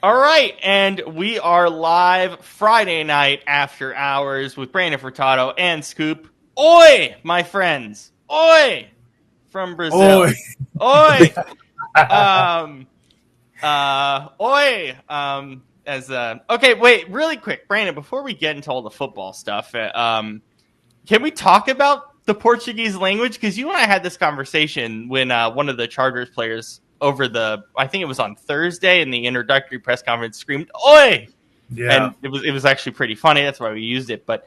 All right, and we are live Friday night after hours with Brandon Furtado and Scoop. Oi, my friends. Oi from Oh, Brazil. Oi. Um oi. As okay, wait, really quick, Brandon, before we get into all the football stuff, can we talk about the Portuguese language? Because you and I had this conversation when one of the Chargers players I think it was on Thursday in the introductory press conference screamed "Oi!" yeah. and it was actually pretty funny. That's why we used it, but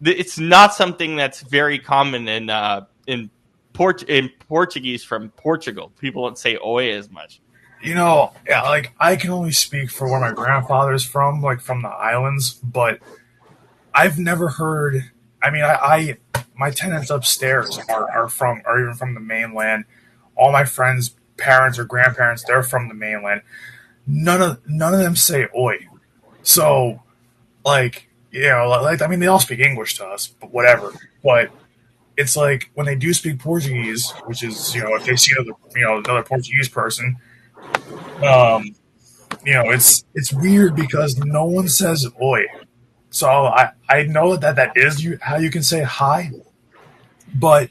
it's not something that's very common in Portuguese from Portugal. People don't say "Oi" as much. Yeah, like I can only speak for where my grandfather's from, like from the islands, but I've never heard. I mean, my tenants upstairs are even from the mainland. All my friends' parents or grandparents, they're from the mainland. None of them say "oi." So, I mean, they all speak English to us, but whatever. But it's like when they do speak Portuguese, which is if they see another Portuguese person, um, it's weird because no one says "oi." So I know that is how you can say hi, but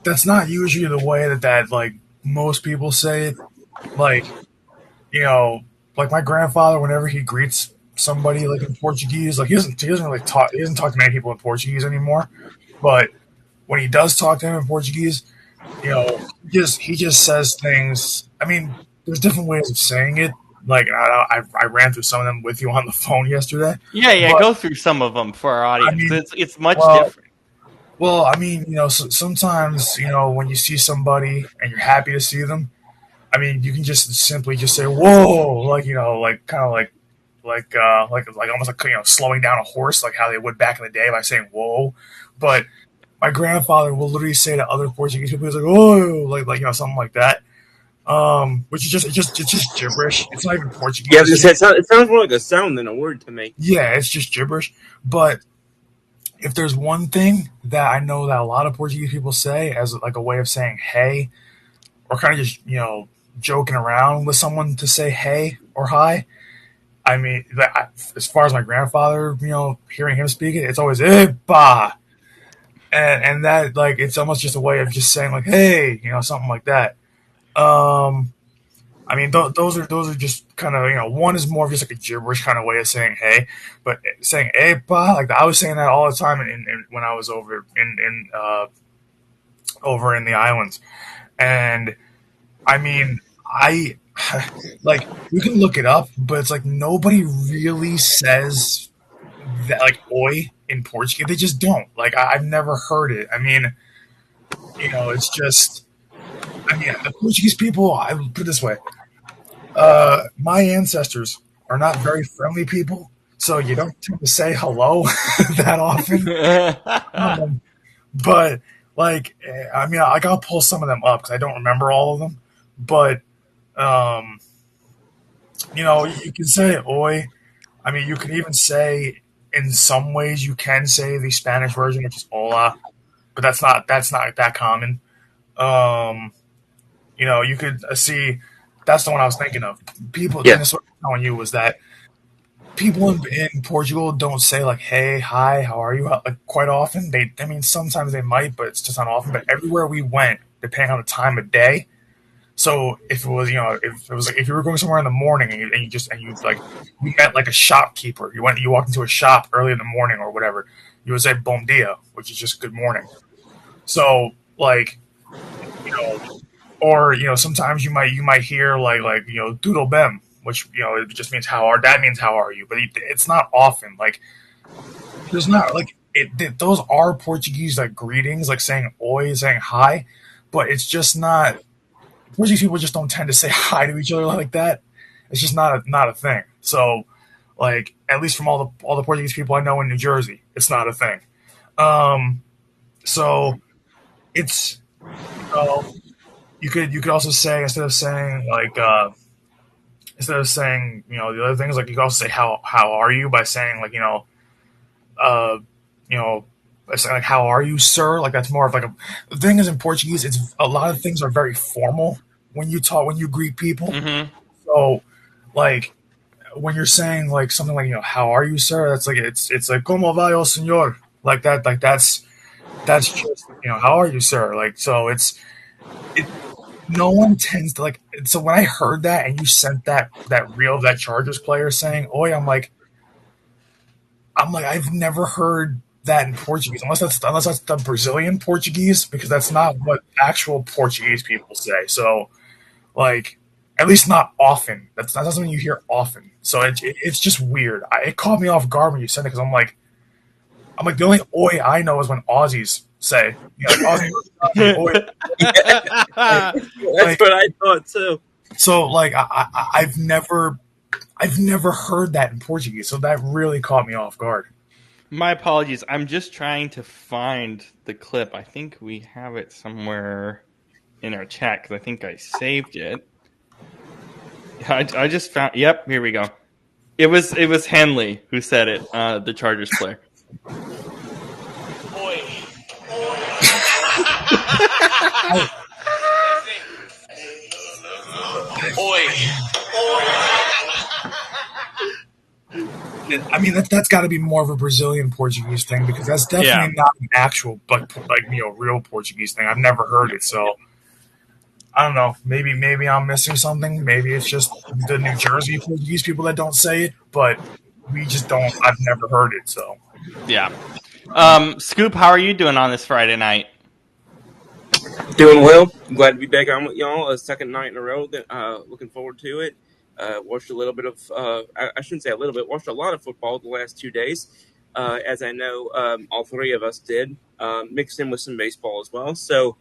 that's not usually the way that like most people say it. Like you know, like my grandfather, whenever he greets somebody like in Portuguese, like he doesn't talk to many people in Portuguese anymore. But when he does talk to him in Portuguese, he just says things. I mean, there's different ways of saying it. Like I ran through some of them with you on the phone yesterday, Yeah, yeah. but Go through some of them for our I audience mean, because it's much well, different. I mean, sometimes when you see somebody and you're happy to see them, I mean, you can just simply just say "whoa," like like kind of like almost like slowing down a horse, like how they would back in the day by saying "whoa." But my grandfather will literally say to other Portuguese people, he's like "oh," like something like that. Which is it's just gibberish. It's not even Yeah, I Portuguese. was It's gonna just say it sounds more like a sound than a word to me. yeah, it's just gibberish. But if there's one thing that I know that a lot of Portuguese people say as like a way of saying hey, or kind of just joking around with someone to say hey or hi. I mean, as far as my grandfather, hearing him speak it, it's always "epa," and that like it's almost just a way of just saying like hey, something like that. Um, I mean, those are just kind of one is more of just like a gibberish kind of way of saying hey, but saying "epa," like I was saying that all the time when I was over in the islands, and I mean I like you can look it up, but it's like nobody really says that like "oi" in Portuguese. They just don't. Like I've never heard it. I mean, it's just. I mean, the Portuguese people. I put it this way: my ancestors are not very friendly people, so you don't tend to say hello that often. Um, but I mean, I gotta pull some of them up because I don't remember all of them. But um, you can say "oi." I mean, you can even say in some ways you can say the Spanish version, which is "hola," but that's not that common. Um, you could see that's the one I was thinking of. People, Yeah, and that's what I'm telling you was that people in Portugal don't say like "hey, hi, how are you?" Like quite often. I mean, sometimes they might, but it's just not often. But everywhere we went, depending on the time of day. So if it was, if it was like if you were going somewhere in the morning and you met like a shopkeeper, you walked into a shop early in the morning or whatever, you would say "bom dia," which is just good morning. So like you know, or sometimes you might hear "doodle bem," which it just means how are that means how are you, but it's not often like there's not like those are Portuguese like greetings, like saying "oi," saying hi, but it's just not. Portuguese people just don't tend to say hi to each other like that. It's just not a thing. So, like at least from all the Portuguese people I know in New Jersey, it's not a thing. Um, so it's you could also say instead of saying the other things, like you could also say how are you by saying uh you know by saying like how are you sir, like that's more of like the thing is in Portuguese it's a lot of things are very formal when you greet people. hmm So like when you're saying like something like how are you, sir? That's like it's like como va, oh, señor, like that. Like that's just how are you, sir? Like so it. No one tends to like. So when I heard that and you sent that reel of that Chargers player saying "Oi," I'm like I've never heard that in Portuguese unless that's the Brazilian Portuguese, because that's not what actual Portuguese people say. So like at least not often. That's not something you hear often. So it's just weird. It caught me off guard when you said it, because I'm like the only "Oi" I know is when Aussies say like Aussie "Oi." That's Like, what I thought too. so like I've never heard that in Portuguese, so that really caught me off guard. My apologies. I'm just trying to find the clip. I think we have it somewhere in our chat because I think I saved it. I just found. Yep, here we go. It was Henley who said it. The Chargers player. Oi. Oi. I mean that's got to be more of a Brazilian Portuguese thing, because that's definitely not an actual real Portuguese thing. I've never heard it, so I don't know. Maybe I'm missing something. Maybe it's just the New Jersey Portuguese people that don't say it, but we just don't. I've never heard it, so Yeah. Scoop, how are you doing on this Friday night? Doing well. Glad to be back on with y'all. A second night in a row. Looking forward to it. Watched a little bit of, I shouldn't say a little bit, watched a lot of football the last 2 days. As I know, all three of us did, mixed in with some baseball as well. So,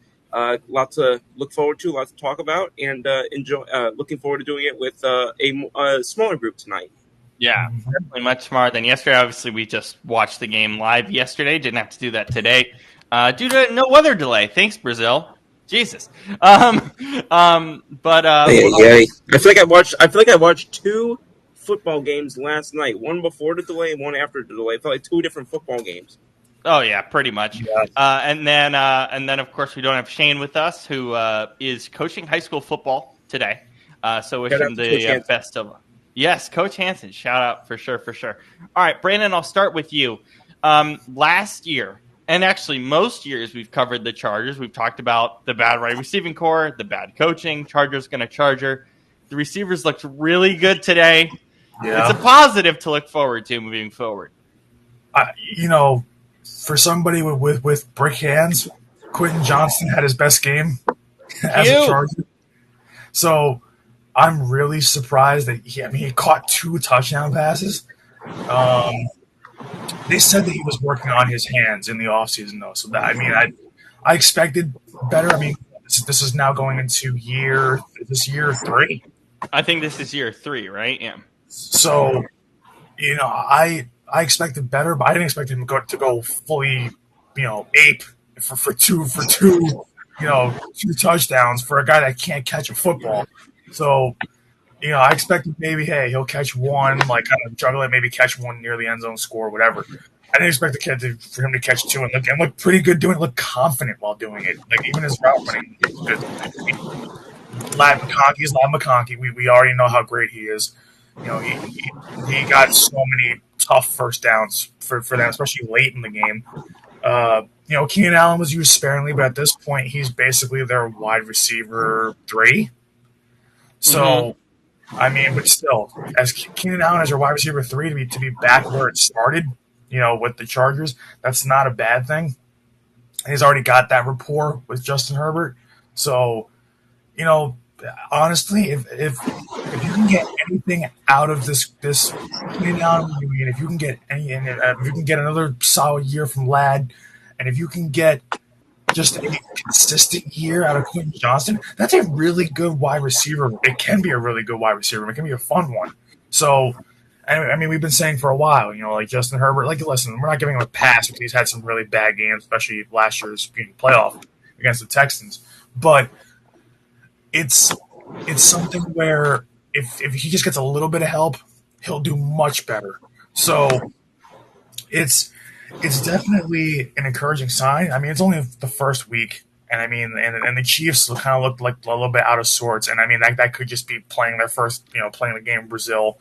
lots to look forward to, lots to talk about, and looking forward to doing it with a smaller group tonight. Yeah, definitely much smarter than yesterday. Obviously, we just watched the game live yesterday. Didn't have to do that today due to no weather delay. Thanks, Brazil. Jesus. But I feel like I watched two football games last night. One before the delay, and one after the delay. I felt like two different football games. Oh yeah, pretty much. Yeah. And then of course we don't have Shane with us, who is coaching high school football today. So wish him the best of luck. Yes, Coach Hansen. Shout out for sure. All right, Brandon, I'll start with you. Last year, and actually most years, we've covered the Chargers. We've talked about the bad wide receiving core, the bad coaching. Chargers going to Charger. The receivers looked really good today. yeah. It's a positive to look forward to moving forward. For somebody with brick hands, Quentin Johnston had his best game as a Charger. So I'm really surprised that he caught 2 touchdown passes. They said that he was working on his hands in the offseason, though. So I expected better. I mean, this is now going into year 3. I think this is year 3, right? Yeah. So, I expected better, but I didn't expect him to go fully, ape for two 2 touchdowns for a guy that can't catch a football. So, I expected maybe, hey, he'll catch one, like kind of juggle it, maybe catch one near the end zone, score, whatever. I didn't expect for him to catch 2 and look pretty good doing it, look confident while doing it. Like even his route running is good. Lad McConkey. We already know how great he is. He got so many tough first downs for them, especially late in the game. Keenan Allen was used sparingly, but at this point, he's basically their wide receiver 3. So, I mean, but still, as Keenan Allen as your wide receiver 3 to be back where it started, with the Chargers, that's not a bad thing. And he's already got that rapport with Justin Herbert. So, honestly, if you can get anything out of this Keenan Allen reunion, if you can get if you can get another solid year from Ladd, and if you can get just a consistent year out of Quentin Johnston, that's a really good wide receiver. It can be a really good wide receiver. It can be a fun one. So, I mean, we've been saying for a while, like Justin Herbert, listen, we're not giving him a pass because he's had some really bad games, especially last year's playoff against the Texans. But it's something where if he just gets a little bit of help, he'll do much better. So it's definitely an encouraging sign. I mean, it's only the first week, and I mean, and the Chiefs kind of looked like a little bit out of sorts. And I mean, that could just be playing their first, playing the game in Brazil,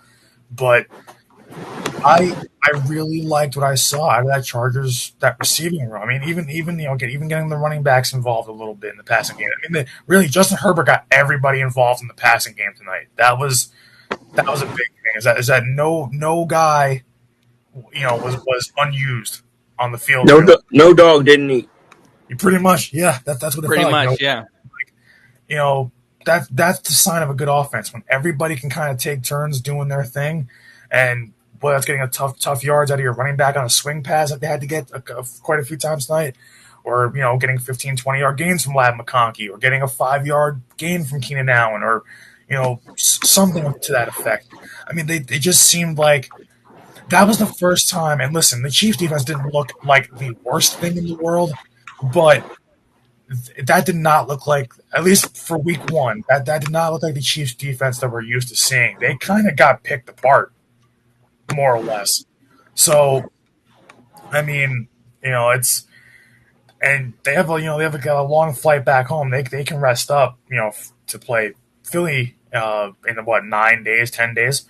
But I really liked what I saw out of that Chargers that receiving room. I mean, even even getting the running backs involved a little bit in the passing game. I mean, really Justin Herbert got everybody involved in the passing game tonight. That was a big thing. Is that no guy was unused on the field. No, Really, no dog didn't eat. you pretty much that's what it Pretty felt like. much, yeah. You know that's the sign of a good offense when everybody can kind of take turns doing their thing, and boy, that's getting a tough yards out of your running back on a swing pass that they had to get quite a few times tonight, or getting 15, 20 yard gains from Lab McConkey, or getting a 5 yard gain from Keenan Allen, or something to that effect. I mean, they just seemed like that was the first time. And listen, the Chiefs defense didn't look like the worst thing in the world, but that did not look like, at least for week one, that did not look like the Chiefs defense that we're used to seeing. They kind of got picked apart, more or less. So, I mean, it's, and they have a long flight back home. They can rest up, to play Philly in what, 9 days, 10 days.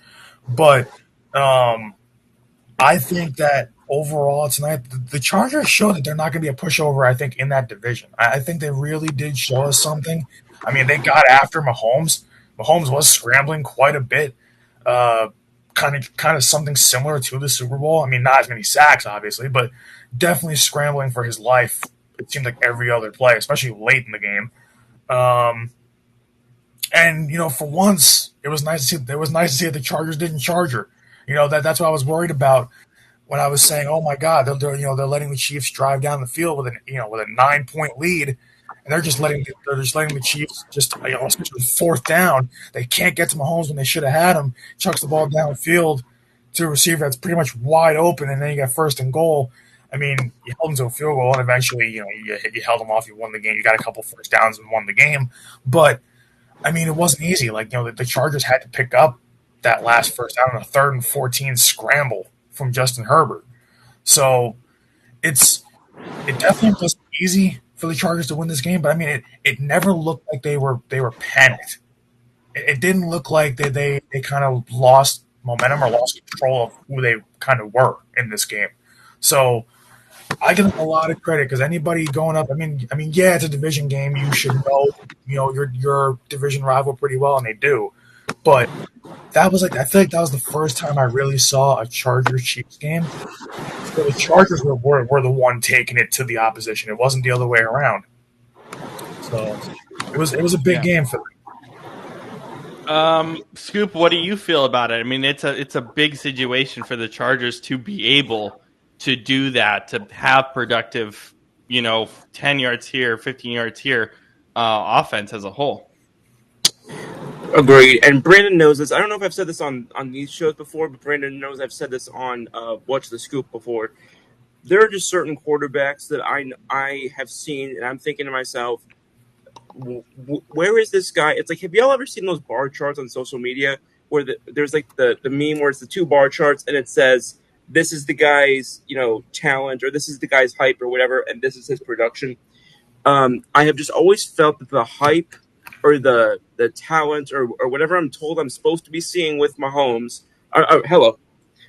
But I think that overall tonight, the Chargers showed that they're not going to be a pushover. I think in that division, I think they really did show us something. I mean, they got after Mahomes. Mahomes was scrambling quite a bit, kind of something similar to the Super Bowl. I mean, not as many sacks, obviously, but definitely scrambling for his life. It seemed like every other play, especially late in the game. And for once, it was nice to see. It was nice to see that the Chargers didn't charge her. That's what I was worried about when I was saying, "Oh my God, they're letting the Chiefs drive down the field with a 9 point lead, and they're just letting the Chiefs especially fourth down. They can't get to Mahomes when they should have had him. Chucks the ball downfield to a receiver that's pretty much wide open, and then you got first and goal. I mean, you held them to a field goal, and eventually, you held them off. You won the game. You got a couple first downs and won the game, but I mean, it wasn't easy. Like, the Chargers had to pick up that last first down on a 3rd and 14 scramble from Justin Herbert. So it definitely wasn't easy for the Chargers to win this game, but I mean, it never looked like they were panicked. It didn't look like they kind of lost momentum or lost control of who they kind of were in this game. So I give them a lot of credit because anybody going up, I mean, yeah, it's a division game. You should know, your division rival pretty well, and they do. But I feel like that was the first time I really saw a Chargers Chiefs game where the Chargers were the one taking it to the opposition. It wasn't the other way around. So it was a big game for them. Scoop, what do you feel about it? I mean, it's a big situation for the Chargers to be able to do that, to have productive, 10 yards here, 15 yards here, offense as a whole. Agreed. And Brandon knows this. I don't know if I've said this on these shows before, but Brandon knows I've said this on Watch the Scoop before. There are just certain quarterbacks that I have seen, and I'm thinking to myself, where is this guy? It's like, have y'all ever seen those bar charts on social media where there's like the meme where it's the 2 bar charts and it says, this is the guy's, talent, or this is the guy's hype or whatever, and this is his production. I have just always felt that the hype or the talent or whatever I'm told I'm supposed to be seeing with Mahomes,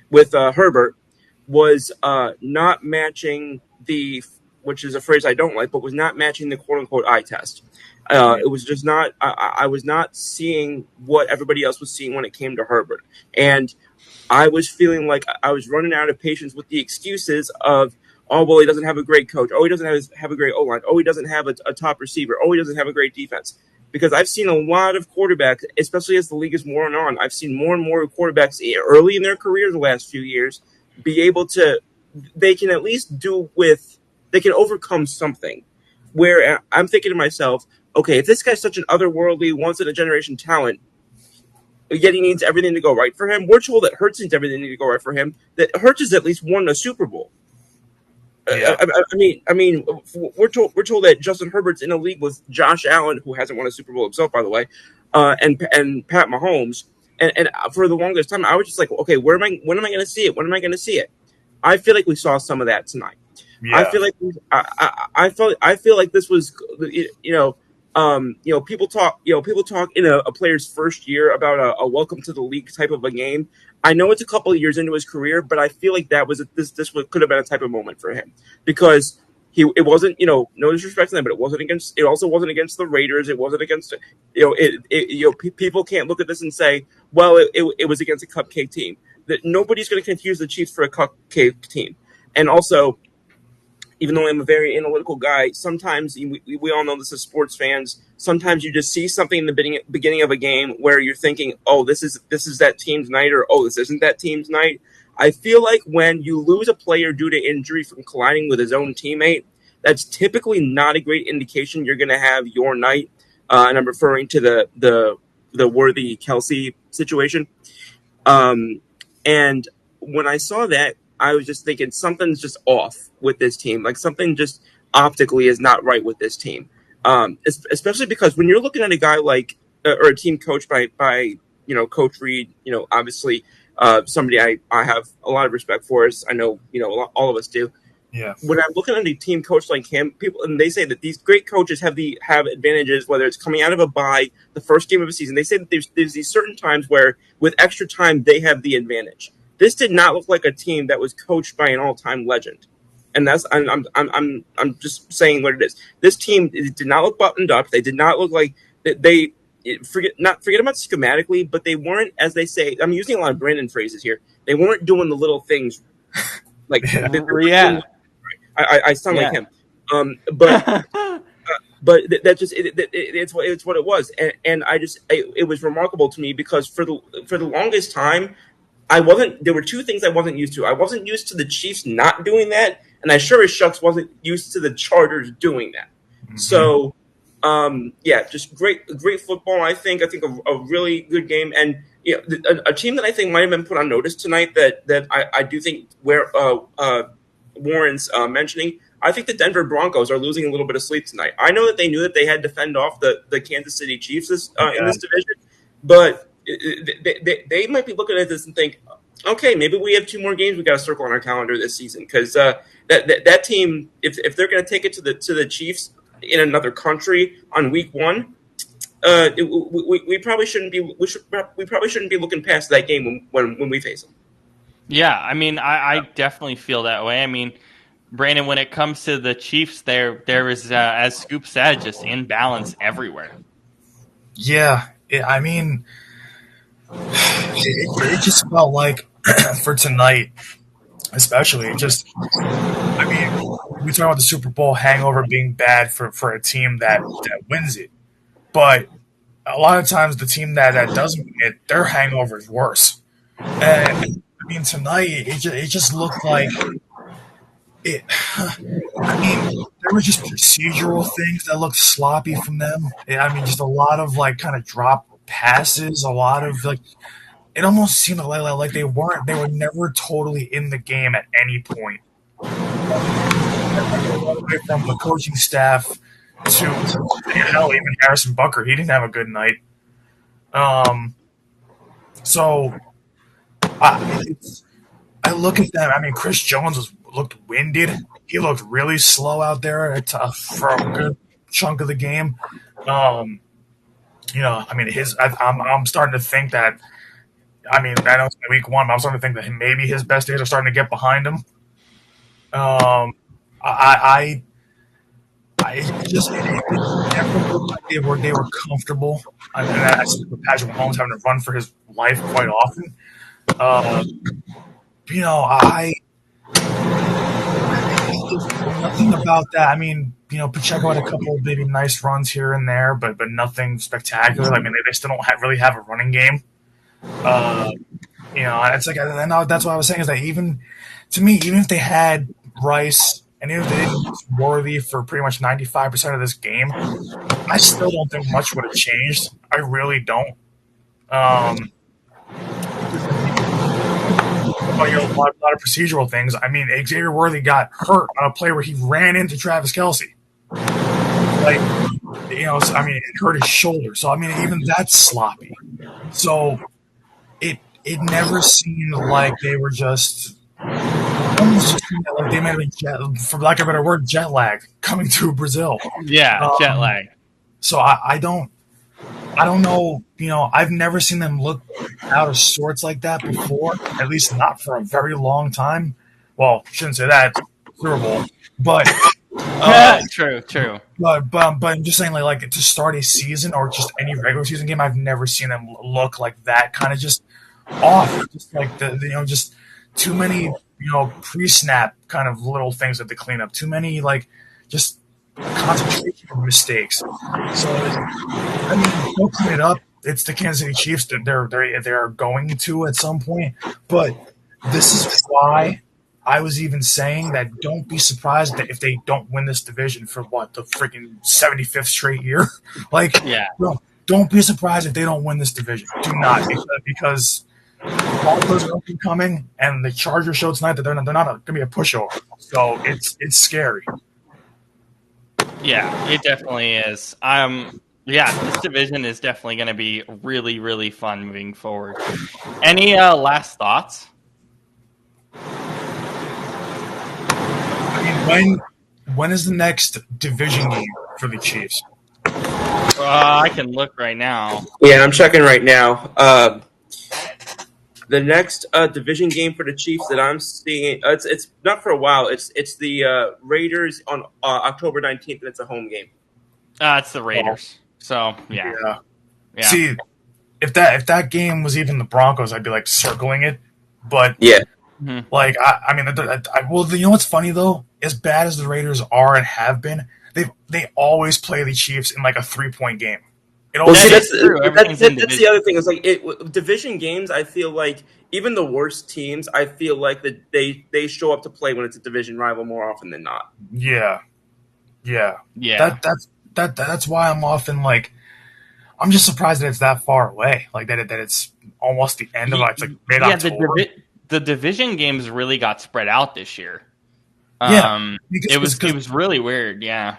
with Herbert, was not matching which is a phrase I don't like, but was not matching the quote unquote eye test. It was just not. I was not seeing what everybody else was seeing when it came to Herbert, and I was feeling like I was running out of patience with the excuses of, oh, well, he doesn't have a great coach. Oh, he doesn't have a great O-line. Oh, he doesn't have a top receiver. Oh, he doesn't have a great defense. Because I've seen a lot of quarterbacks, especially as the league is more on, I've seen more and more quarterbacks early in their career the last few years be able to, they can at least they can overcome something. Where I'm thinking to myself, okay, if this guy's such an otherworldly, once-in-a-generation talent, yet he needs everything to go right for him. We're told that Hurts needs everything to go right for him. That Hurts has at least won a Super Bowl. Yeah. I mean, we're told that Justin Herbert's in a league with Josh Allen, who hasn't won a Super Bowl himself, by the way, and Pat Mahomes. And for the longest time, I was just like, okay, when am I going to see it? When am I going to see it? I feel like we saw some of that tonight. Yeah. I feel like this was, People talk in a player's first year about a welcome to the league type of a game. I know it's a couple of years into his career, but I feel like that was could have been a type of moment for him because it wasn't, no disrespect to them, but it also wasn't against the Raiders. It wasn't against, people can't look at this and say, well, it was against a cupcake team. That nobody's going to confuse the Chiefs for a cupcake team. And also, even though I'm a very analytical guy, sometimes we all know this as sports fans. Sometimes you just see something in the beginning of a game where you're thinking, "Oh, this is that team's night," or "Oh, this isn't that team's night." I feel like when you lose a player due to injury from colliding with his own teammate, that's typically not a great indication you're going to have your night. And I'm referring to the Worthy Kelsey situation. And when I saw that, I was just thinking something's just off with this team. Like something just optically is not right with this team. Especially because when you're looking at a guy like or a team coached by Coach Reed, obviously somebody I have a lot of respect for. As I know all of us do. Yeah. When I'm looking at a team coach like him, and they say that these great coaches have advantages, whether it's coming out of a bye, the first game of a season. They say that there's these certain times where with extra time they have the advantage. This did not look like a team that was coached by an all-time legend, and I'm just saying what it is. This team did not look buttoned up. They did not look like they forget about schematically, but they weren't, as they say. I'm using a lot of Brandon phrases here. They weren't doing the little things like yeah. I sound like him, but that just it's what it was, and it was remarkable to me because for the longest time there were two things I wasn't used to. I wasn't used to the Chiefs not doing that, and I sure as shucks wasn't used to the Chargers doing that. Mm-hmm. So just great football. I think a really good game, and a team that I think might have been put on notice tonight that I do think where Warren's mentioning. I think the Denver Broncos are losing a little bit of sleep tonight. I know that they knew that they had to fend off the Kansas City Chiefs in this division, but they might be looking at this and think, okay, maybe we have 2 more games we got to circle on our calendar this season because that team, if they're going to take it to the Chiefs in another country on week 1, we probably shouldn't be looking past that game when we face them. Yeah, I mean, I definitely feel that way. I mean, Brandon, when it comes to the Chiefs, there is, as Scoop said, just imbalance everywhere. Yeah, I mean, it just felt like for tonight, especially, we talk about the Super Bowl hangover being bad for a team that wins it, but a lot of times the team that doesn't win it, their hangover is worse. And I mean, tonight it just looked like it. I mean, there were just procedural things that looked sloppy from them. I mean, just a lot of kind of drop passes, a lot of it almost seemed like they were never totally in the game at any point. From the coaching staff to hell, even Harrison Butker, he didn't have a good night. So I look at them. I mean, Chris Jones looked winded. He looked really slow out there for a good chunk of the game. I mean, I'm starting to think that. I mean, I know it's week 1, but I'm starting to think that maybe his best days are starting to get behind him. It never looked like they were comfortable. I mean, I see Patrick Mahomes having to run for his life quite often. Nothing about that. I mean, Pacheco had a couple of maybe nice runs here and there, but nothing spectacular. I mean, they still don't really have a running game. It's like, and that's what I was saying is that even if they had Rice and even if they didn't use Worthy for pretty much 95% of this game, I still don't think much would have changed. I really don't. A lot of procedural things. I mean, Xavier Worthy got hurt on a play where he ran into Travis Kelce. It hurt his shoulder. So, I mean, even that's sloppy. So, it never seemed like they were just almost just like they might have been, for lack of a better word, jet lag coming through Brazil. Yeah, jet lag. So I don't know. I've never seen them look out of sorts like that before. At least not for a very long time. Well, shouldn't say that. Super Bowl, but True, true. but I'm just saying like to start a season or just any regular season game, I've never seen them look like that. Kind of just off, just like just too many pre-snap kind of little things that they clean up. Too many like just concentration mistakes. So I mean, they'll clean it up. It's the Kansas City Chiefs that they're going to at some point. But this is why I was even saying that don't be surprised that if they don't win this division for the freaking 75th straight year. Like, Yeah. don't be surprised if they don't win this division. Do not, because Broncos are up and coming, and the Chargers showed tonight that they're not going to be a pushover. So it's scary. Yeah, it definitely is. This division is definitely going to be really, really fun moving forward. Any last thoughts? I mean, when is the next division game for the Chiefs? I can look right now. Yeah, I'm checking right now. The next division game for the Chiefs that I'm seeing, it's not for a while. It's the Raiders on October 19th, and it's a home game. It's the Raiders. So yeah. See, if that game was even the Broncos, I'd be like circling it. But yeah, like I mean, well, you know what's funny though? As bad as the Raiders are and have been, they always play the Chiefs in like a 3-point game. Well, see, that's the other thing. Is like division games. I feel like even the worst teams, I feel like that they show up to play when it's a division rival more often than not. Yeah. That's why I'm often like, I'm just surprised that it's that far away. Like that it's almost the end of it's like mid October. The division games really got spread out this year. It was really weird. Yeah.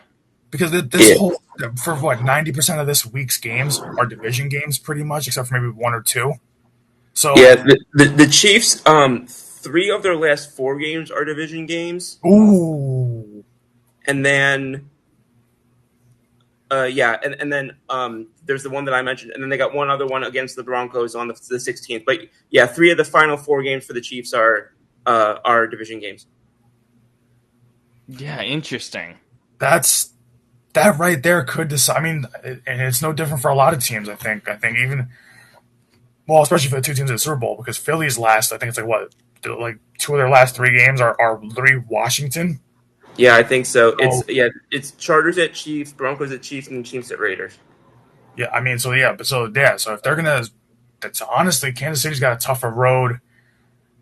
Because this whole, for 90% of this week's games are division games, pretty much, except for maybe 1 or 2. So the Chiefs, 3 of their last 4 games are division games. Ooh, and then, and then there's the one that I mentioned, and then they got one other one against the Broncos on the 16th. But yeah, 3 of the final 4 games for the Chiefs are division games. Yeah, interesting. That right there could decide. I mean, and it's no different for a lot of teams. I think even, well, especially for the 2 teams in the Super Bowl, because Philly's last, I think it's like 2 of their last 3 games are literally Washington. Yeah, I think so. It's Chargers at Chiefs, Broncos at Chiefs, and Chiefs at Raiders. Yeah, I mean, so if they're gonna, that's honestly, Kansas City's got a tougher road.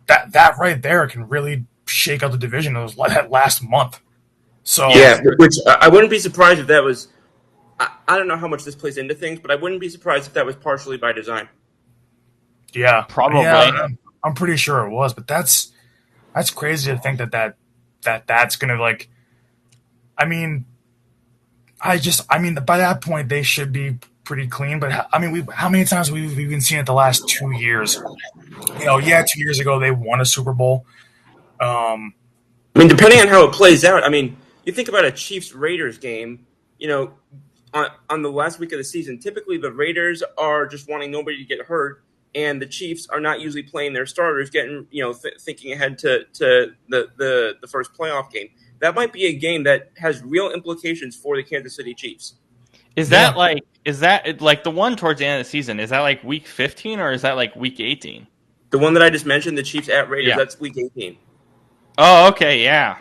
That right there can really shake out the division that last month. So yeah, which I wouldn't be surprised if that was. I don't know how much this plays into things, but I wouldn't be surprised if that was partially by design. Yeah, probably. Yeah, I'm pretty sure it was, but that's crazy to think that's gonna like. I mean, by that point they should be pretty clean. But I mean, how many times we've been seeing it the last 2 years? 2 years ago they won a Super Bowl. I mean, depending on how it plays out, I mean, you think about a Chiefs-Raiders game, on the last week of the season, typically the Raiders are just wanting nobody to get hurt, and the Chiefs are not usually playing their starters, getting, thinking ahead to the first playoff game. That might be a game that has real implications for the Kansas City Chiefs. Is that like the one towards the end of the season? Is that like week 15 or is that like week 18? The one that I just mentioned, the Chiefs at Raiders, that's week 18. Oh, okay, yeah.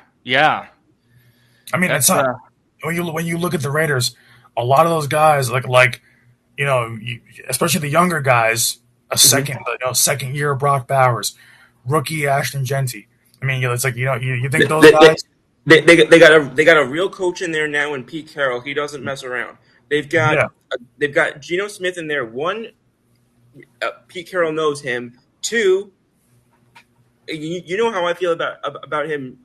I mean, it's not when you look at the Raiders, a lot of those guys, especially the younger guys, second year Brock Bowers, rookie Ashton Genty. I mean, it's like you think those guys. They got a real coach in there now in Pete Carroll. He doesn't mess around. They've got Geno Smith in there. 1, Pete Carroll knows him. 2, you know how I feel about him,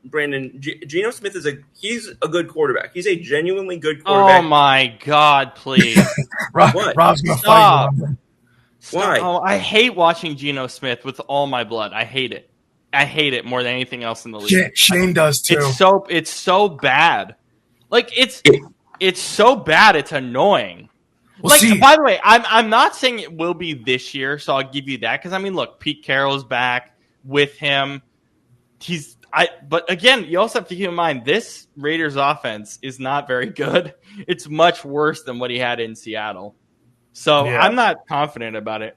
Brandon. Geno Smith he's a good quarterback. He's a genuinely good quarterback. Oh my God! Please, Rob's gonna fight you. Why? Oh, I hate watching Geno Smith with all my blood. I hate it. I hate it more than anything else in the league. Shane does too. It's so bad. Like it's so bad, it's annoying. Well, see, by the way, I'm not saying it will be this year, so I'll give you that. Because, I mean, look, Pete Carroll's back with him. But again, you also have to keep in mind, this Raiders offense is not very good. It's much worse than what he had in Seattle. So I'm not confident about it.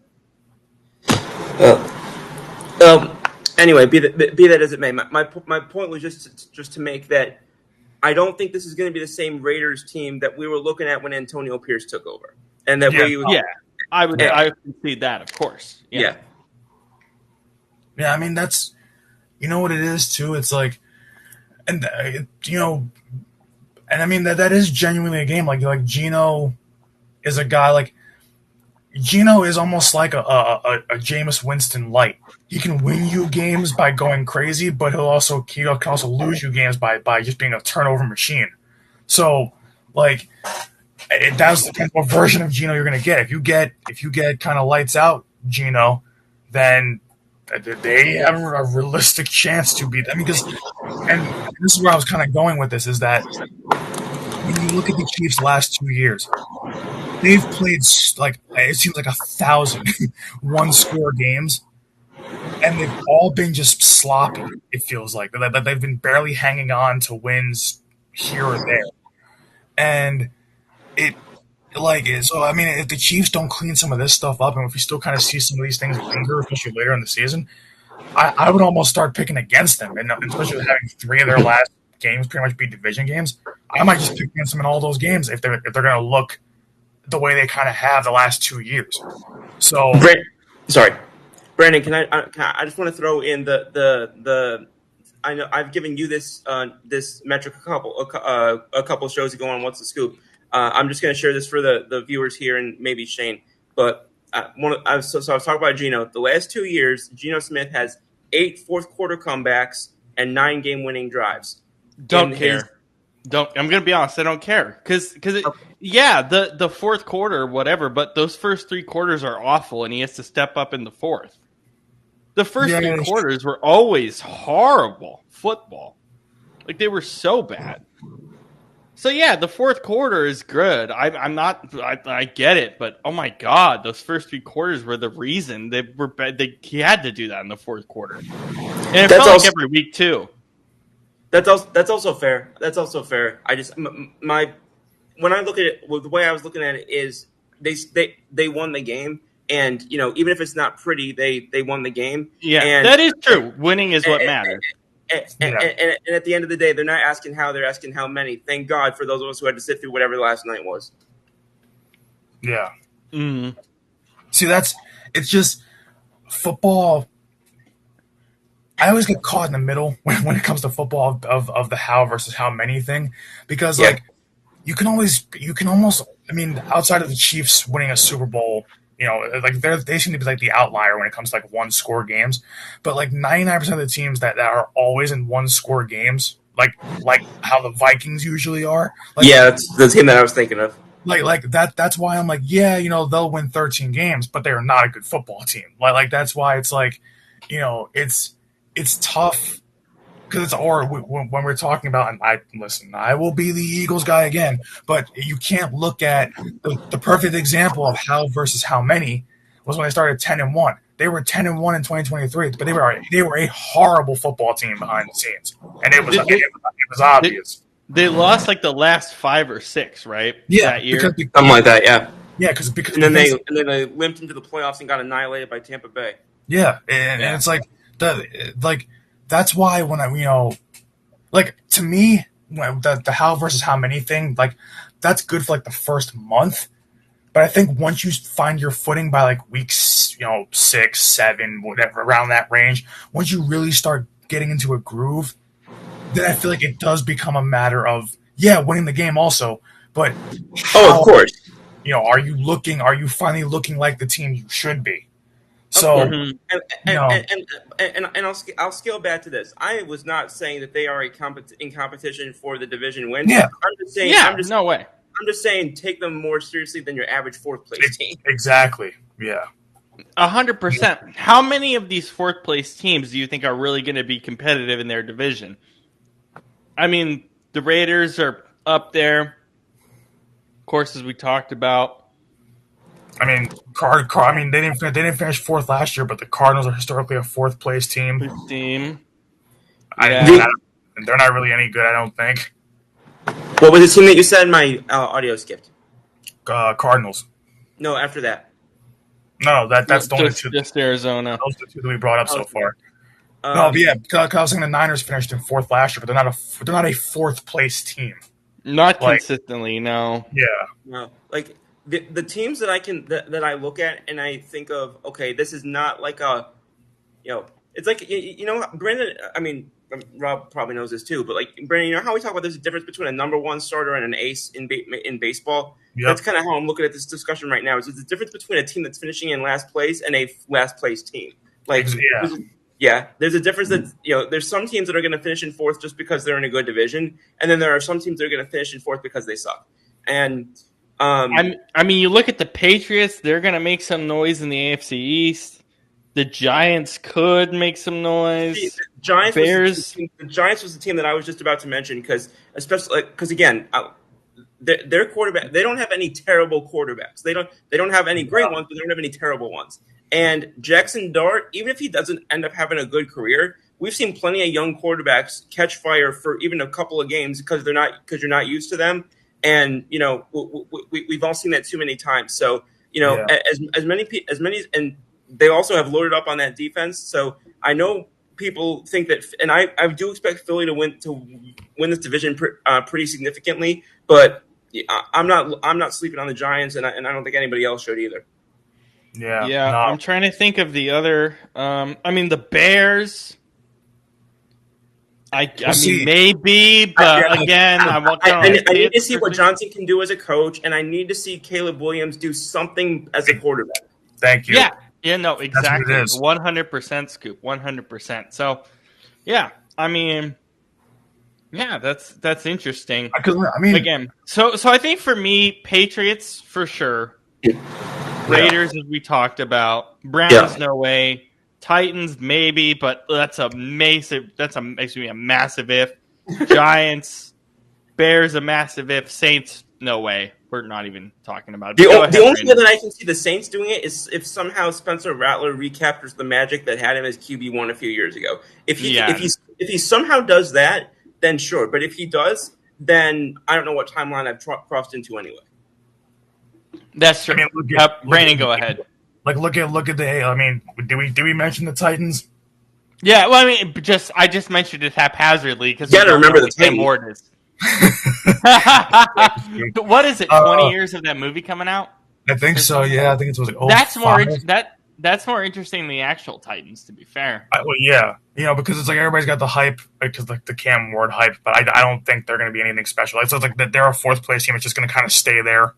Anyway, be that as it may, my point was just to make that I don't think this is going to be the same Raiders team that we were looking at when Antonio Pierce took over, and that I would concede that, of course. Yeah. I mean, that's, you know what it is too. It's like, and and I mean that is genuinely a game. Like Geno is a guy like. Geno is almost like a Jameis Winston light. He can win you games by going crazy, but he can also lose you games by just being a turnover machine. So, like, that's the kind of version of Geno you're going to get. If you get kind of lights out Geno, then they have a realistic chance to beat them. And this is where I was kind of going with this, is that when you look at the Chiefs' last 2 years, they've played like it seems like 1,000 one-score games, and they've all been just sloppy. It feels like that they've been barely hanging on to wins here or there, and so. I mean, if the Chiefs don't clean some of this stuff up, and if we still kind of see some of these things linger, especially later in the season, I would almost start picking against them, and especially having 3 of their last games pretty much be division games. I might just pick against them in all those games if they're going to look the way they kind of have the last 2 years. So, Brandon, can I just want to throw in the I know I've given you this metric a couple shows ago on What's the Scoop. I'm just going to share this for the viewers here and maybe Shane. But I was talking about Geno. The last 2 years, Geno Smith has 8 fourth quarter comebacks and 9 game winning drives. Don't care. I'm going to be honest. I don't care because the fourth quarter, whatever, but those first 3 quarters are awful, and he has to step up in the fourth. The first 3 quarters were always horrible football. Like, they were so bad. So yeah, the fourth quarter is good. I get it, but oh my god, those first 3 quarters were the reason they were bad. He had to do that in the fourth quarter, and it felt like every week too. That's also fair. That's also fair. I just when I look at it, the way I was looking at it is they won the game, and even if it's not pretty, they won the game. Yeah, and that is true. Winning is what matters. And at the end of the day, they're not asking how, they're asking how many. Thank God for those of us who had to sit through whatever the last night was. Yeah. Mm-hmm. See, it's just football. I always get caught in the middle when it comes to football of the how versus how many thing, because like you can almost, I mean, outside of the Chiefs winning a Super Bowl, like they seem to be like the outlier when it comes to like 1-score games, but like 99% of the teams that are always in 1-score games, like how the Vikings usually are. Like, that's the team that I was thinking of. Like that. That's why I'm like, they'll win 13 games, but they are not a good football team. Like that's why it's like, it's tough because when we're talking about, and I will be the Eagles guy again, but you can't look at the perfect example of how versus how many was when they started 10-1. They were 10-1 in 2023, but they were a horrible football team behind the scenes, and it was obvious. They lost like the last 5 or 6, right? Yeah, that year, something like that. Yeah, yeah, because and then they limped into the playoffs and got annihilated by Tampa Bay. Yeah, and it's like that's why when to me, the how versus how many thing, like that's good for like the first month, but I think once you find your footing by like weeks, 6, 7, whatever around that range, once you really start getting into a groove, then I feel like it does become a matter of winning the game also, but of course, are you finally looking like the team you should be? So, and I'll scale back to this. I was not saying that they are in competition for the division win. Yeah, I'm just saying. No way. I'm just saying, take them more seriously than your average 4th place team. Exactly. Yeah. 100%. How many of these 4th place teams do you think are really going to be competitive in their division? I mean, the Raiders are up there. Of course, as we talked about. I mean, they didn't finish fourth last year, but the Cardinals are historically a fourth place team. Team. And they're not really any good, I don't think. What was the team that you said? My audio skipped. Cardinals. No, after that. No, that's the only two. Just Arizona. Those are the two that we brought up so far. Because I was saying the Niners finished in fourth last year, but they're not a fourth place team. Not consistently, no. Yeah. No, like the teams that I look at and I think of, okay, this is not like it's like Brandon. I mean, Rob probably knows this too, but like Brandon, you know how we talk about there's a difference between a number one starter and an ace in baseball. Yep. That's kind of how I'm looking at this discussion right now. Is the difference between a team that's finishing in last place and a last place team. Like, there's a difference that there's some teams that are going to finish in fourth just because they're in a good division, and then there are some teams that are going to finish in fourth because they suck. And I mean, you look at the Patriots; they're going to make some noise in the AFC East. The Giants could make some noise. The Giants Bears. The Giants was the team that I was just about to mention because again, their quarterback. They don't have any terrible quarterbacks. They don't have any great ones, but they don't have any terrible ones. And Jackson Dart, even if he doesn't end up having a good career, we've seen plenty of young quarterbacks catch fire for even a couple of games because you're not used to them. And we've all seen that too many times. So as many, and they also have loaded up on that defense. So I know people think that, and I do expect Philly to win this division pretty significantly. But I'm not sleeping on the Giants, and I don't think anybody else should either. Yeah. No. I'm trying to think of the other. I mean, the Bears. I mean, maybe, but again, I need to see what Johnson can do as a coach, and I need to see Caleb Williams do something as a quarterback. Thank you. Yeah, no, exactly. 100% Scoop, 100%. So, yeah, I mean, yeah, that's interesting. I mean, again, so I think for me, Patriots for sure. Raiders, as we talked about. Browns, no way. Titans, maybe, but that's a massive if. Giants, Bears, a massive if. Saints, no way. We're not even talking about it. The only way that I can see the Saints doing it is if somehow Spencer Rattler recaptures the magic that had him as QB1 a few years ago. If he somehow does that, then sure. But if he does, then I don't know what timeline I've crossed into anyway. That's true. I mean, Brandon, go ahead. Like look at the. I mean, do we mention the Titans? Yeah, well, I mean, I just mentioned it haphazardly because you got to remember the Tim Ward is. What is it? 20 years of that movie coming out? I think so. Yeah, I think it was like. That's more interesting than the actual Titans, to be fair. Because it's like everybody's got the hype, because like the Cam Ward hype, but I don't think they're going to be anything special. It's like they're a fourth place team. It's just going to kind of stay there.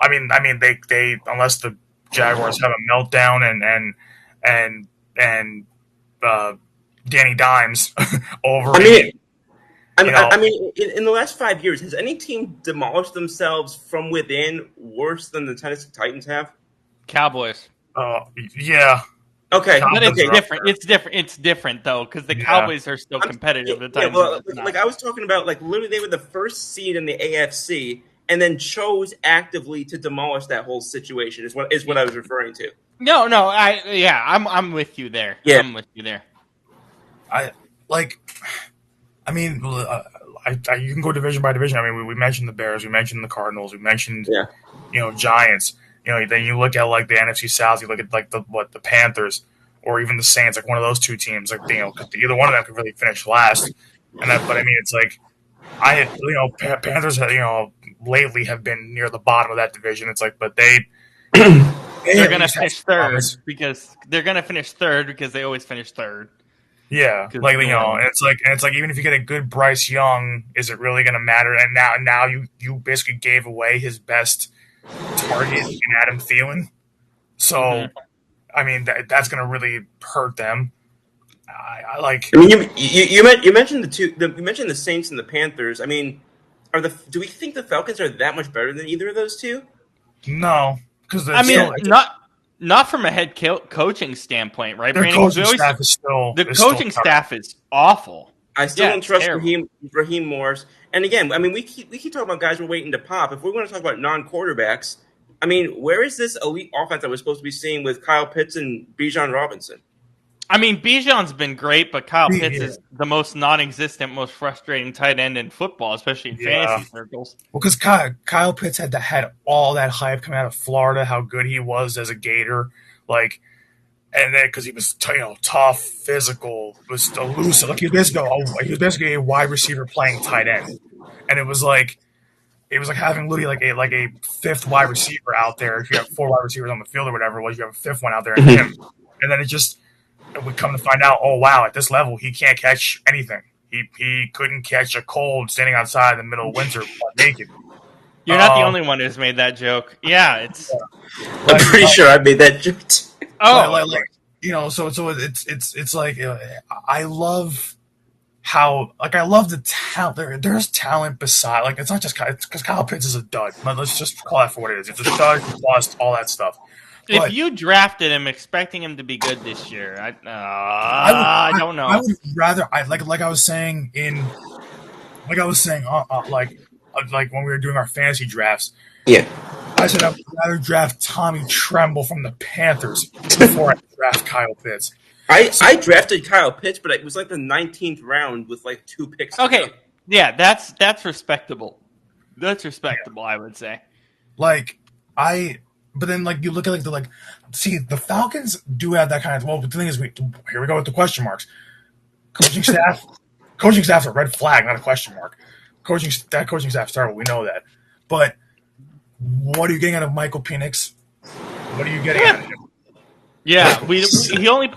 I mean, they unless the Jaguars have a meltdown and Danny Dimes over. I mean, in the last 5 years, has any team demolished themselves from within worse than the Tennessee Titans have? Cowboys. Yeah. Okay. But it's different. It's different though, because the Cowboys are still competitive. The Titans like I was talking about, like literally they were the first seed in the AFC. And then chose actively to demolish that whole situation is what I was referring to. No, I'm with you there. Yeah. I'm with you there. You can go division by division. I mean, we mentioned the Bears, we mentioned the Cardinals, we mentioned Giants. Then you look at like the NFC South, you look at like the Panthers or even the Saints, like one of those two teams. Like either one of them could really finish last. But I mean, it's like Panthers lately have been near the bottom of that division. It's like, but they're going to finish third because they always finish third. Yeah, and it's like even if you get a good Bryce Young, is it really going to matter? And now you basically gave away his best target in Adam Thielen. So, I mean that's going to really hurt them. You mentioned you mentioned the Saints and the Panthers. I mean, do we think the Falcons are that much better than either of those two? No, because not from a head coaching standpoint, right? Their coaching staff is still staff is awful. I still don't trust Raheem Morris, And again, I mean, we keep talking about guys we're waiting to pop. If we're going to talk about non-quarterbacks, I mean, where is this elite offense that we're supposed to be seeing with Kyle Pitts and Bijan Robinson? I mean, Bijan's been great, but Kyle Pitts Yeah. is the most non-existent, most frustrating tight end in football, especially in fantasy circles. Well, because Kyle Pitts had all that hype coming out of Florida, how good he was as a Gator, like, and then because he was tough, physical, was elusive. Like he was basically a wide receiver playing tight end, and it was like having literally like a fifth wide receiver out there. If you have 4 wide receivers on the field or whatever, well, you have a fifth one out there, and him, and then we come to find out, oh wow, at this level he can't catch anything. He couldn't catch a cold standing outside in the middle of winter naked. You're not the only one who's made that joke. Yeah, it's. I'm pretty sure I made that joke. So it's like I love how I love the talent. There's talent beside it's not just because Kyle Pitts is a dud. Let's just call that for what it is. It's a dud, bust, all that stuff. If you drafted him expecting him to be good this year, I don't know. I would rather like I was saying when we were doing our fantasy drafts. Yeah. I said I would rather draft Tommy Tremble from the Panthers before I draft Kyle Pitts. I drafted Kyle Pitts, but it was like the 19th round with like 2 picks. Okay, yeah, that's respectable. That's respectable, I would say. But then you look at the Falcons do have that kind of. Well, the thing is, here we go with the question marks. Coaching staff's a red flag, not a question mark. Coaching staff terrible. We know that, but what are you getting out of Michael Penix? What are you getting out of him? Yeah, he only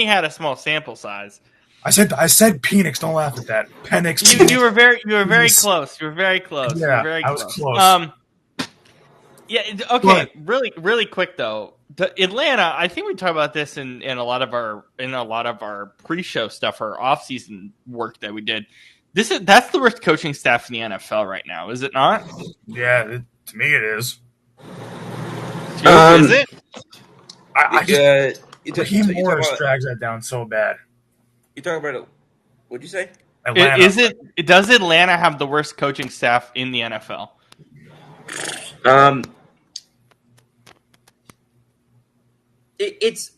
had a small sample size. I said Penix. Don't laugh at that. Penix. You were very close. You were very close. Yeah, I was close. Yeah. Okay. Really quick though. Atlanta. I think we talked about this in a lot of our pre-show stuff, our off-season work that we did. That's the worst coaching staff in the NFL right now, is it not? Yeah, to me it is. Is it? Raheem Morris drags that down so bad. You talking about it? What'd you say? Atlanta. Does Atlanta have the worst coaching staff in the NFL? It's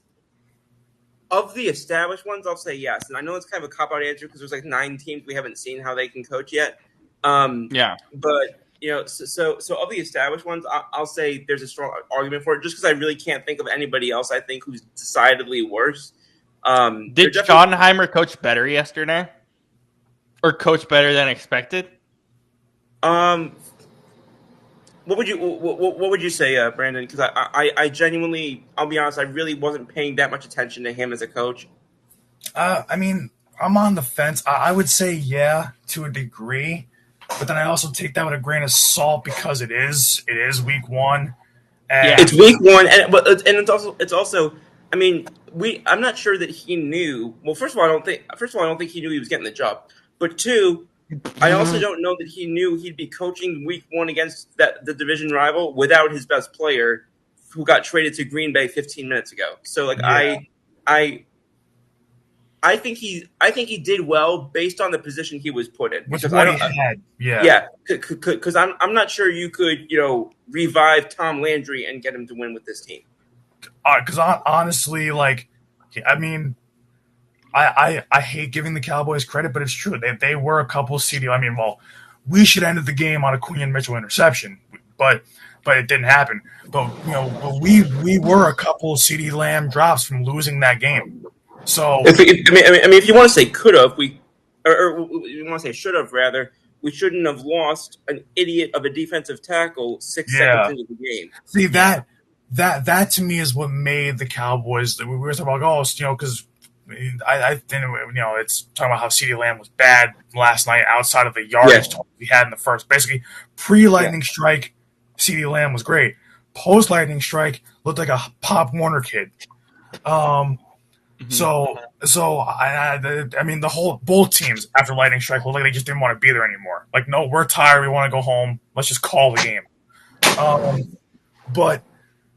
of the established ones. I'll say yes, and I know it's kind of a cop-out answer because there's like 9 teams we haven't seen how they can coach yet. Yeah, but so of the established ones, I'll say there's a strong argument for it, just because I really can't think of anybody else I think who's decidedly worse. Did Schottenheimer coach better yesterday, or coach better than expected? What would you say, Brandon? Because I genuinely, I'll be honest, I really wasn't paying that much attention to him as a coach. I mean, I'm on the fence. I would say yeah to a degree, but then I also take that with a grain of salt because it is week 1. And it's week 1, and it's also. I mean, I'm not sure that he knew. Well, first of all, I don't think he knew he was getting the job. But 2. I also don't know that he knew he'd be coaching week 1 against the division rival without his best player, who got traded to Green Bay 15 minutes ago. So, I think he did well based on the position he was put in. With what he had, yeah. Because I'm not sure you could revive Tom Landry and get him to win with this team. Because honestly, I mean. I hate giving the Cowboys credit, but it's true. They were a couple CD. I mean, we should have ended the game on a Queen Mitchell interception, but it didn't happen. But we were a couple CD Lamb drops from losing that game. So if you want to say could have, or you want to say should have rather, we shouldn't have lost an idiot of a defensive tackle 6 seconds into the game. See that to me is what made the Cowboys. We were talking about because. I think it's talking about how CeeDee Lamb was bad last night outside of the yardage he had in the first. Basically, pre-lightning strike, CeeDee Lamb was great. Post-lightning strike looked like a Pop Warner kid. So I mean both teams after lightning strike looked like they just didn't want to be there anymore. Like, no, we're tired. We want to go home. Let's just call the game. But.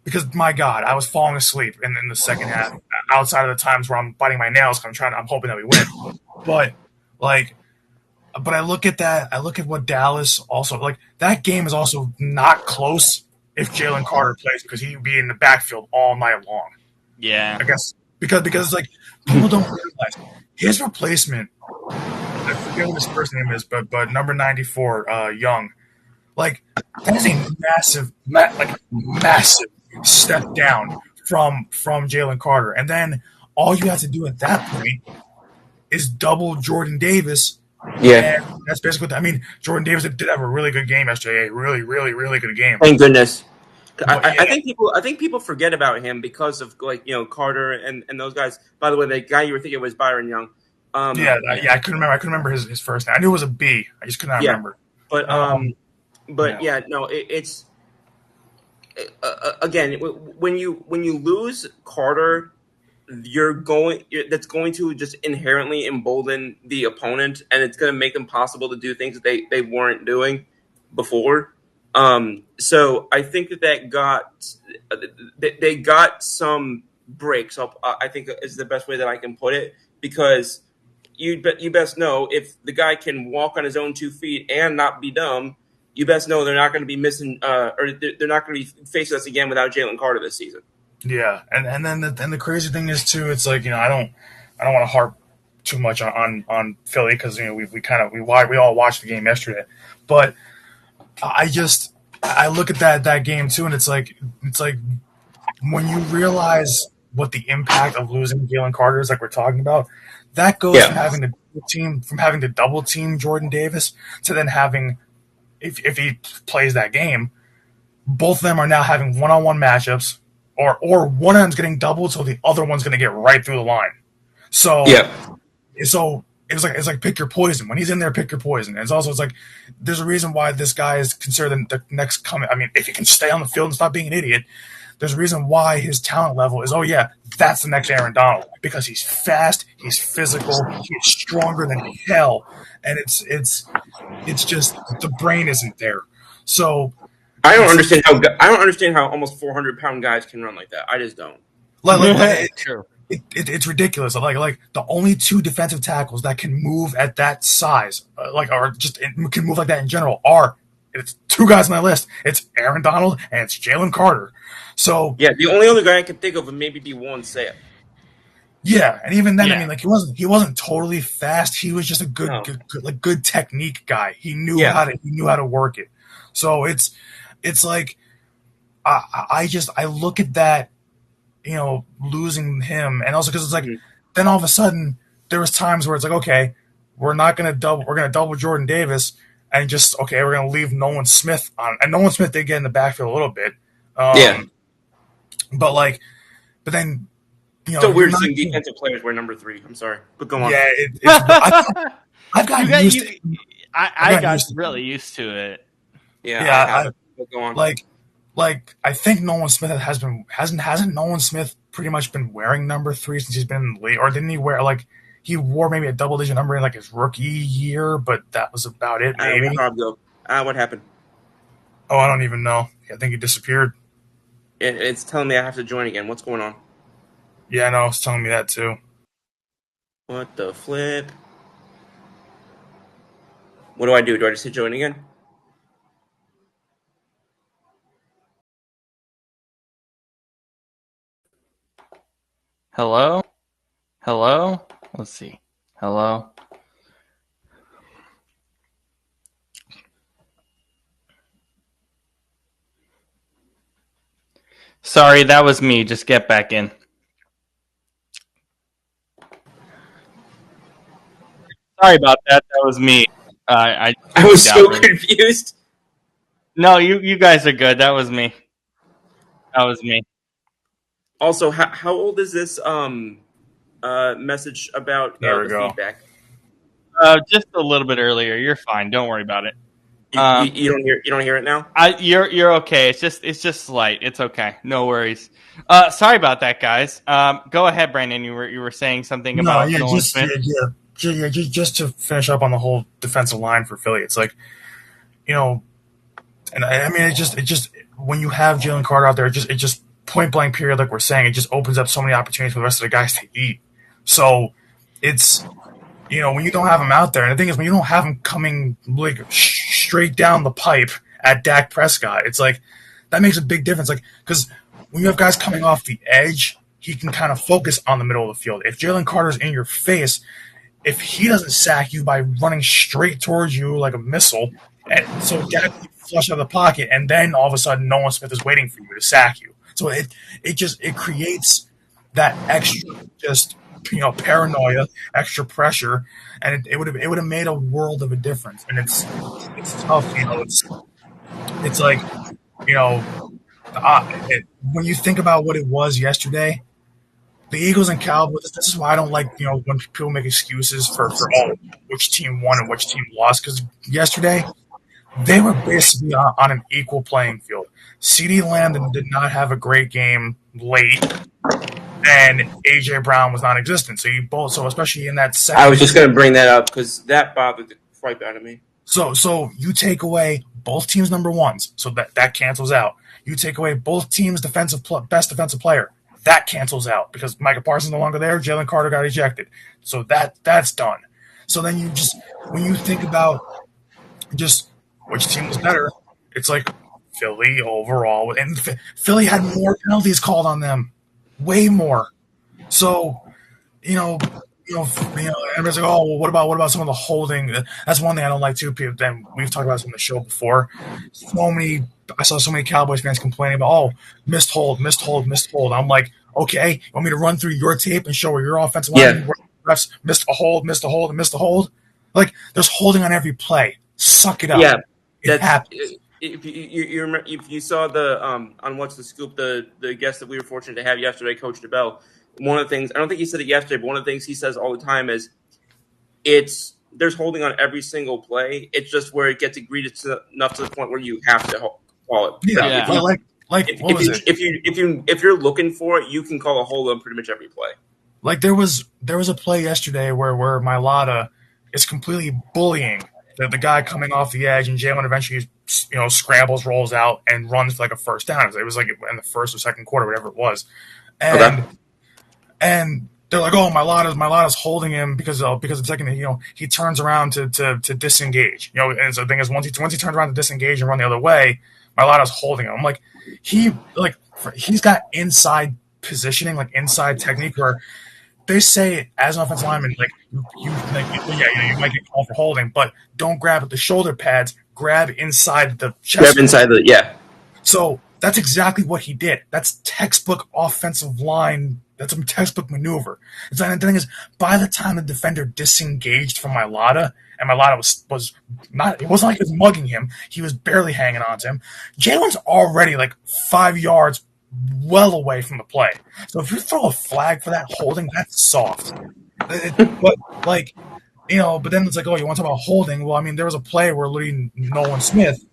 Because, my God, I was falling asleep in the second half. Outside of the times where I'm biting my nails, I'm hoping that we win. But but I look at that. I look at what Dallas also like. That game is also not close if Jalen Carter plays because he'd be in the backfield all night long. Yeah. I guess because it's like people don't realize his replacement. I forget what his first name is, but number 94, Young. Like that is a massive step down from Jalen Carter, and then all you have to do at that point is double Jordan Davis. Yeah. And that's basically what I mean. Jordan Davis did have a really good game yesterday. A really, really, really good game. Thank goodness. But, I think people forget about him because of Carter and those guys. By the way, the guy you were thinking was Byron Young. I couldn't remember. I couldn't remember his first name. I knew it was a B. I just could not remember. But it's again when you lose Carter, that's going to just inherently embolden the opponent, and it's going to make them possible to do things that they weren't doing before. So I think that they got some breaks up. I think is the best way that I can put it, because you best know if the guy can walk on his own 2 feet and not be dumb, you best know they're not going to be missing or they're not going to be facing us again without Jalen Carter this season. Yeah, and then the crazy thing is too, it's like, I don't want to harp too much on Philly because we all watched the game yesterday, but I look at that game too, and it's like when you realize what the impact of losing Jalen Carter is, like we're talking about, that goes from having to double team Jordan Davis to then having, if he plays that game, both of them are now having one-on-one matchups, or one of them's getting doubled, so the other one's going to get right through the line. So it's like pick your poison. When he's in there, pick your poison. And it's like there's a reason why this guy is considered the next coming. I mean, if he can stay on the field and stop being an idiot, there's a reason why his talent level is, that's the next Aaron Donald, because he's fast, he's physical, he's stronger than hell, and it's just the brain isn't there. So I don't understand how almost 400-pound guys can run like that. I just don't. It's ridiculous. Like the only 2 defensive tackles that can move at that size, or just can move like that in general, it's 2 guys on my list. It's Aaron Donald and it's Jalen Carter. So the only other guy I can think of would maybe be Warren Sapp. Yeah, and even then, I mean, he wasn't totally fast. He was just a good technique guy. He knew how to work it. So it's like I look at that, losing him, and also because it's like then all of a sudden there was times where it's like, okay, we're gonna double Jordan Davis, and we're gonna leave Nolan Smith on, and Nolan Smith did get in the backfield a little bit, but then. So weird seeing defensive players wear number 3. I'm sorry, but go on. Yeah, I've gotten used to it. I got really used to it. Yeah. Go on. Like I think Nolan Smith hasn't Nolan Smith pretty much been wearing number 3 since he's been in the league, or didn't he wear he wore maybe a double-digit number in his rookie year, but that was about it. Maybe. What happened? Oh, I don't even know. I think he disappeared. It's telling me I have to join again. What's going on? Yeah, no, it's telling me that too. What the flip? What do I do? Do I just hit join again? Hello? Let's see. Hello? Sorry, that was me. Just get back in. Sorry about that. That was me. I was so confused. No, you guys are good. That was me. Also, how old is this message about the feedback? Just a little bit earlier. You're fine. Don't worry about it. You don't hear it now? You're okay. It's just slight. It's okay. No worries. Sorry about that, guys. Go ahead, Brandon. You were saying something about Nolan Smith. Just to finish up on the whole defensive line for Philly, it's like, and I mean, it just when you have Jalen Carter out there, it just point blank period, like we're saying, it just opens up so many opportunities for the rest of the guys to eat. So it's when you don't have him out there, and the thing is, when you don't have him coming like straight down the pipe at Dak Prescott, it's like that makes a big difference. Like, because when you have guys coming off the edge, he can kind of focus on the middle of the field. If Jalen Carter's in your face, if he doesn't sack you by running straight towards you like a missile, and so Dak flush out of the pocket, and then all of a sudden Nolan Smith is waiting for you to sack you. So it creates that extra just paranoia, extra pressure, and it would have made a world of a difference. And it's tough, it's like when you think about what it was yesterday, the Eagles and Cowboys. This is why I don't like when people make excuses for which team won and which team lost, because yesterday they were basically on an equal playing field. CeeDee Lamb did not have a great game late, and AJ Brown was non-existent. So especially in that second, I was just going to bring that up because that bothered the crap out of me. So you take away both teams' number ones, so that cancels out. You take away both teams' best defensive player, that cancels out because Micah Parsons no longer there. Jalen Carter got ejected, so that's done. So then when you think about just which team was better, it's like Philly overall, and Philly had more penalties called on them, way more. So everybody's like, oh, well, what about some of the holding? That's one thing I don't like too. Then we've talked about this on the show before. I saw so many Cowboys fans complaining about, oh, missed hold. I'm like, okay, you want me to run through your tape and show where your offensive line refs missed a hold? Like, there's holding on every play. Suck it up. Yeah, it happens. If you remember, if you saw the on What's the Scoop, the guest that we were fortunate to have yesterday, Coach DeBell, one of the things, I don't think he said it yesterday, but one of the things he says all the time is there's holding on every single play. It's just where it gets egregious enough to the point where you have to call it. Yeah. If you're looking for it, you can call a hold on pretty much every play. Like there was a play yesterday where Mailata is completely bullying the guy coming off the edge, and Jalen eventually scrambles, rolls out, and runs for like a first down. It was like in the first or second quarter, whatever it was, and they're like, "Oh, Mailata's holding him because the second he turns around to disengage." And so the thing is, once he turns around to disengage and run the other way, Mailata's holding him. I'm like, he's got inside positioning, like inside technique, where they say as an offensive lineman, you might get called for holding, but don't grab at the shoulder pads. Grab inside the chest. Grab inside So that's exactly what he did. That's textbook offensive line. That's a textbook maneuver. The thing is, by the time the defender disengaged from Mailata, and Mailata was not, it wasn't like he was mugging him. He was barely hanging on to him. Jalen's already like 5 yards well away from the play. So if you throw a flag for that holding, that's soft. But then it's like, oh, you want to talk about holding? Well, I mean, there was a play where literally Nolan Smith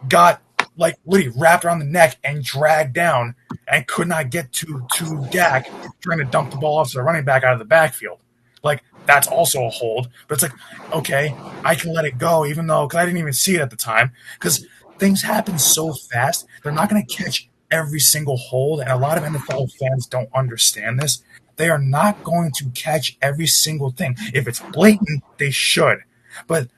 got literally wrapped around the neck and dragged down and could not get to Dak, trying to dump the ball off to the running back out of the backfield. Like, that's also a hold. But it's like, okay, I can let it go, even though, because I didn't even see it at the time, because things happen so fast, they're not going to catch every single hold, and a lot of NFL fans don't understand this. They are not going to catch every single thing. If it's blatant, they should. But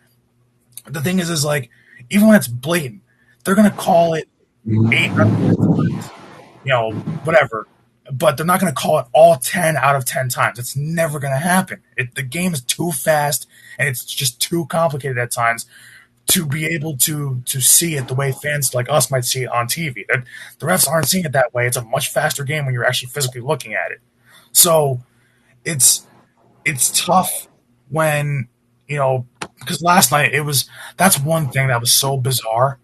the thing is like, even when it's blatant, they're going to call it 8 times, whatever. But they're not going to call it all 10 out of 10 times. It's never going to happen. The game is too fast, and it's just too complicated at times to be able to see it the way fans like us might see it on TV. The refs aren't seeing it that way. It's a much faster game when you're actually physically looking at it. So it's tough when, because last night that's one thing that was so bizarre.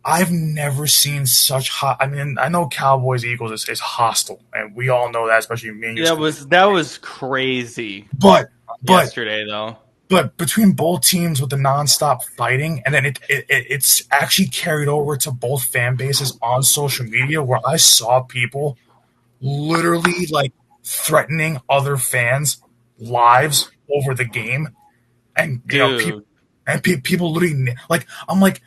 I've never seen such hot. I mean, I know Cowboys Eagles is hostile, and we all know that, especially me and you. That was crazy. But yesterday though. But between both teams with the nonstop fighting, and then it's actually carried over to both fan bases on social media, where I saw people literally threatening other fans' lives over the game, and people literally I'm like,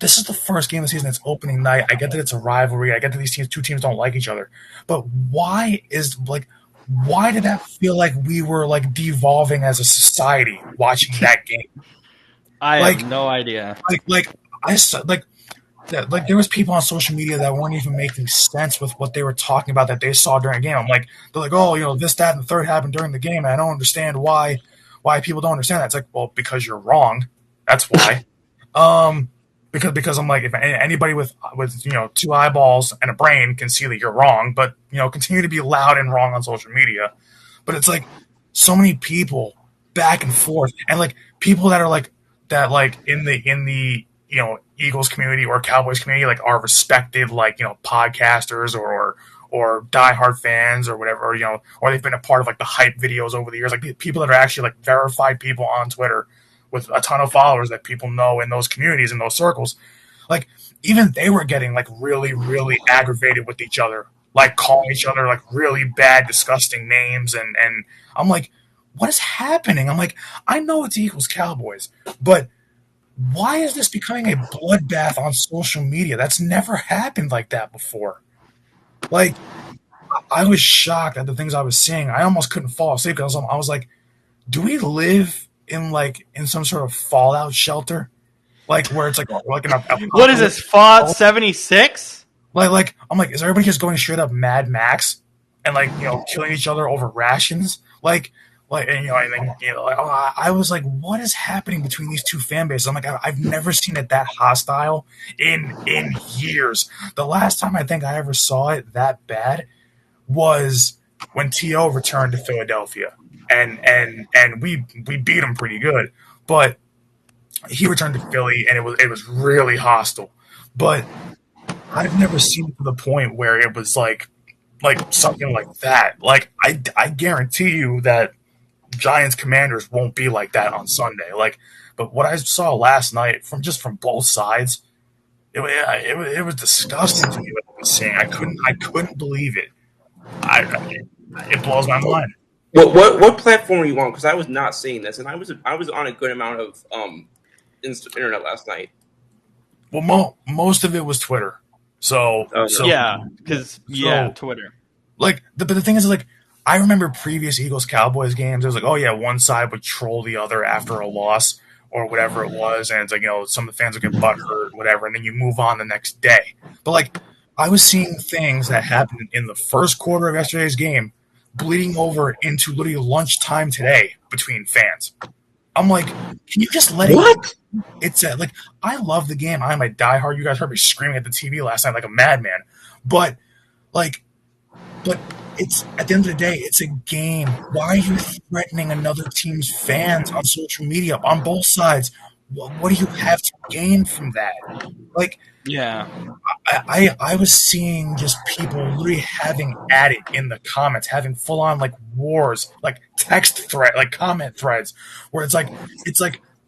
this is the first game of the season. It's opening night. I get that it's a rivalry. I get that these two teams don't like each other, but why why did that feel like we were like devolving as a society watching that game? I Like, have no idea. like I saw like there was people on social media that weren't even making sense with what they were talking about that they saw during the game. I'm like, they're like, oh, this, that, and the third happened during the game, and I don't understand why people don't understand that. It's like, well, because you're wrong. That's why. Um, because I'm like, if anybody with two eyeballs and a brain can see that you're wrong, but continue to be loud and wrong on social media. But it's like so many people back and forth, and like people that are like that, like in the Eagles community or Cowboys community, like are respected, like podcasters or diehard fans or whatever, or they've been a part of like the hype videos over the years, like people that are actually like verified people on Twitter with a ton of followers that people know in those communities, in those circles. Like even they were getting like really, really aggravated with each other, like calling each other like really bad, disgusting names, and I'm like, what is happening? I'm like, I know it's Eagles Cowboys, but why is this becoming a bloodbath on social media? That's never happened like that before. Like, I was shocked at the things I was seeing. I almost couldn't fall asleep because I was like, do we live in some sort of fallout shelter? Like where it's like an What is this? Fallout 76? Like I'm like, is everybody just going straight up Mad Max and like killing each other over rations? And like, I was like, what is happening between these two fan bases? I'm like, I've never seen it that hostile in years. The last time I think I ever saw it that bad was when T.O. returned to Philadelphia, and we beat him pretty good, but he returned to Philly, and it was really hostile. But I've never seen it to the point where it was like something like that. Like I guarantee you that Giants Commanders won't be like that on Sunday. Like, but what I saw last night from both sides, it was disgusting to me what I was seeing. I couldn't believe it. It blows my mind. What platform are you on? Because I was not seeing this, and I was on a good amount of internet last night. Well, most of it was Twitter. So Twitter. Like, but the thing is, like, I remember previous Eagles Cowboys games. It was like, oh yeah, one side would troll the other after a loss or whatever it was, and it's like some of the fans would get butthurt, whatever, and then you move on the next day. But like, I was seeing things that happened in the first quarter of yesterday's game bleeding over into literally lunchtime today between fans. I'm like, can you just let it? It's like, I love the game. I'm a diehard. You guys heard me screaming at the TV last night like a madman. But it's at the end of the day, it's a game. Why are you threatening another team's fans on social media on both sides? What do you have to gain from that? Like, yeah, I was seeing just people literally having at it in the comments, having full on like wars, like text thread, like comment threads, where it's like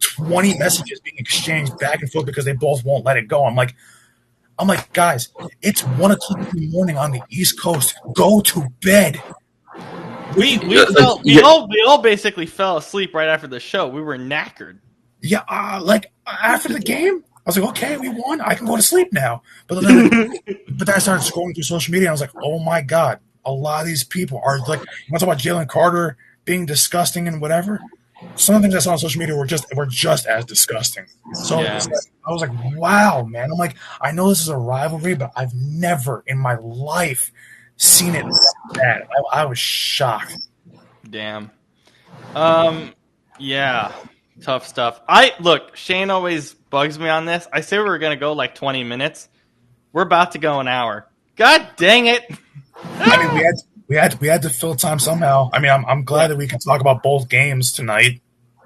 20 messages being exchanged back and forth because they both won't let it go. I'm like, guys, it's 1:00 in the morning on the East Coast. Go to bed. We all basically fell asleep right after the show. We were knackered. Yeah, like after the game, I was like, okay, we won. I can go to sleep now. But then I started scrolling through social media, and I was like, oh my god, a lot of these people are like, you want to talk about Jalen Carter being disgusting and whatever? Some of the things I saw on social media were just as disgusting. So I was like, wow, man. I'm like, I know this is a rivalry, but I've never in my life seen it like that. I was shocked. Damn. Yeah. Tough stuff. Look, Shane always bugs me on this. I say we were gonna go like 20 minutes. We're about to go an hour. God dang it. I mean, we had to fill time somehow. I mean, I'm glad that we can talk about both games tonight.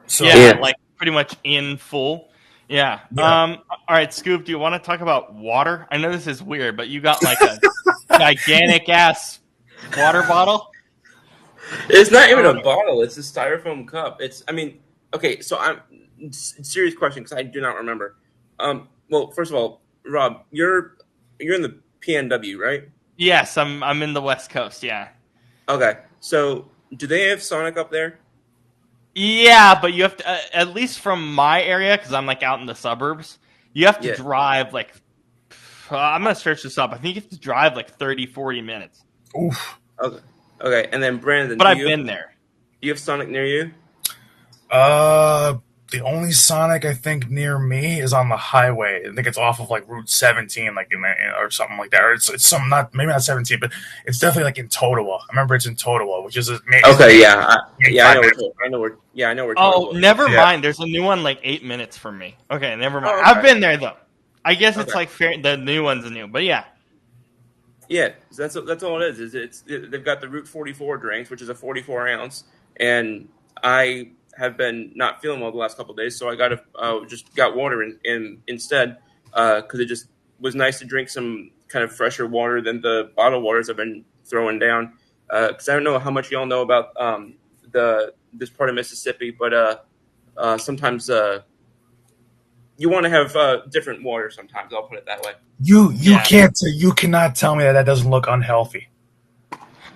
So like pretty much in full. Yeah. All right, Scoop, do you want to talk about water? I know this is weird, but you got like a gigantic ass water bottle. It's not even a bottle. It's a styrofoam cup. Okay, so serious question because I do not remember. Well, first of all, Rob, you're in the PNW, right? Yes, I'm in the West Coast. Yeah. Okay, so do they have Sonic up there? Yeah, but you have to at least from my area because I'm like out in the suburbs. You have to drive like I'm gonna search this up. I think you have to drive like 30, 40 minutes. Oof. Okay. Okay, and then Brandon, but I've been there. Do you have Sonic near you? The only Sonic I think near me is on the highway. I think it's off of like Route 17, like or something like that. Or it's some maybe not 17, but it's definitely like in Totowa. I remember it's in Totowa, which is Okay, yeah, I know. minutes. I know where. Yeah, I know where. Oh, Total never mind. There's a new one like 8 minutes from me. Okay, never mind. Oh, I've okay. been there though. I guess it's Okay. like fair. The new one's new, but yeah. Yeah, so that's all it is. They've got the Route 44 drinks, which is a 44 ounce, and I have been not feeling well the last couple of days, so I just got water in instead because it just was nice to drink some kind of fresher water than the bottled waters I've been throwing down. Because I don't know how much y'all know about this part of Mississippi, but sometimes you want to have different water. Sometimes I'll put it that way. You Yeah. you cannot tell me that doesn't look unhealthy.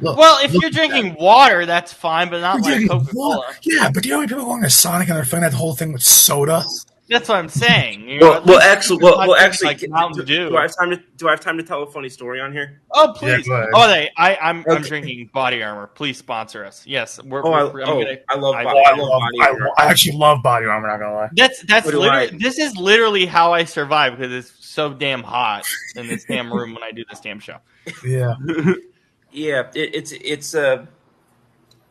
Well, if Look you're at that. drinking water, that's fine, but not You're like drinking Coca-Cola. water. Yeah, but do you know how many people going to Sonic and they're filling that whole thing with soda? That's what I'm saying. You know, Well, at well, least actually, you're not drinking, actually, like Mountain do I Dew. have time to tell a funny story on here? Oh, Yeah, please. go ahead. Oh, I'm Okay. drinking Body Armor. Please sponsor us. Yes, I'm gonna. I love I, I love body armor. I actually love body armor. Not gonna lie. that's So do I. literally. This is literally how I survive because it's so damn hot in this damn room when I do this damn show. Yeah. Yeah, it's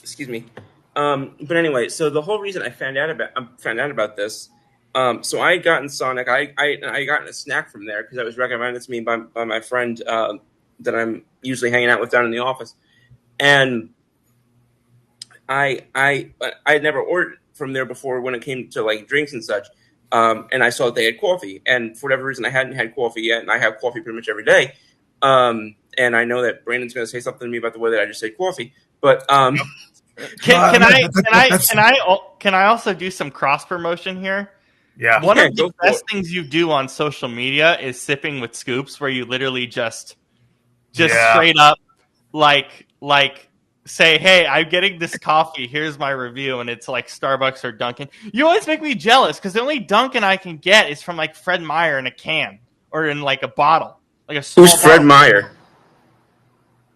excuse me. But anyway, so the whole reason I found out about this, so I had gotten Sonic. I gotten a snack from there because it was recommended to me by my friend that I'm usually hanging out with down in the office, and I had never ordered from there before when it came to like drinks and such. And I saw that they had coffee, and for whatever reason, I hadn't had coffee yet, and I have coffee pretty much every day. And I know that Brandon's going to say something to me about the way that I just said coffee, but Can I also do some cross promotion here? Yeah. One Yeah, of go the for best it. things you do on social media is sipping with scoops, where you literally just Yeah. straight up like say, "Hey, I'm getting this coffee. Here's my review," and it's like Starbucks or Dunkin'. You always make me jealous because the only Dunkin' I can get is from like Fred Meyer in a can or in like a bottle, like a small Who's Fred bottle. Meyer?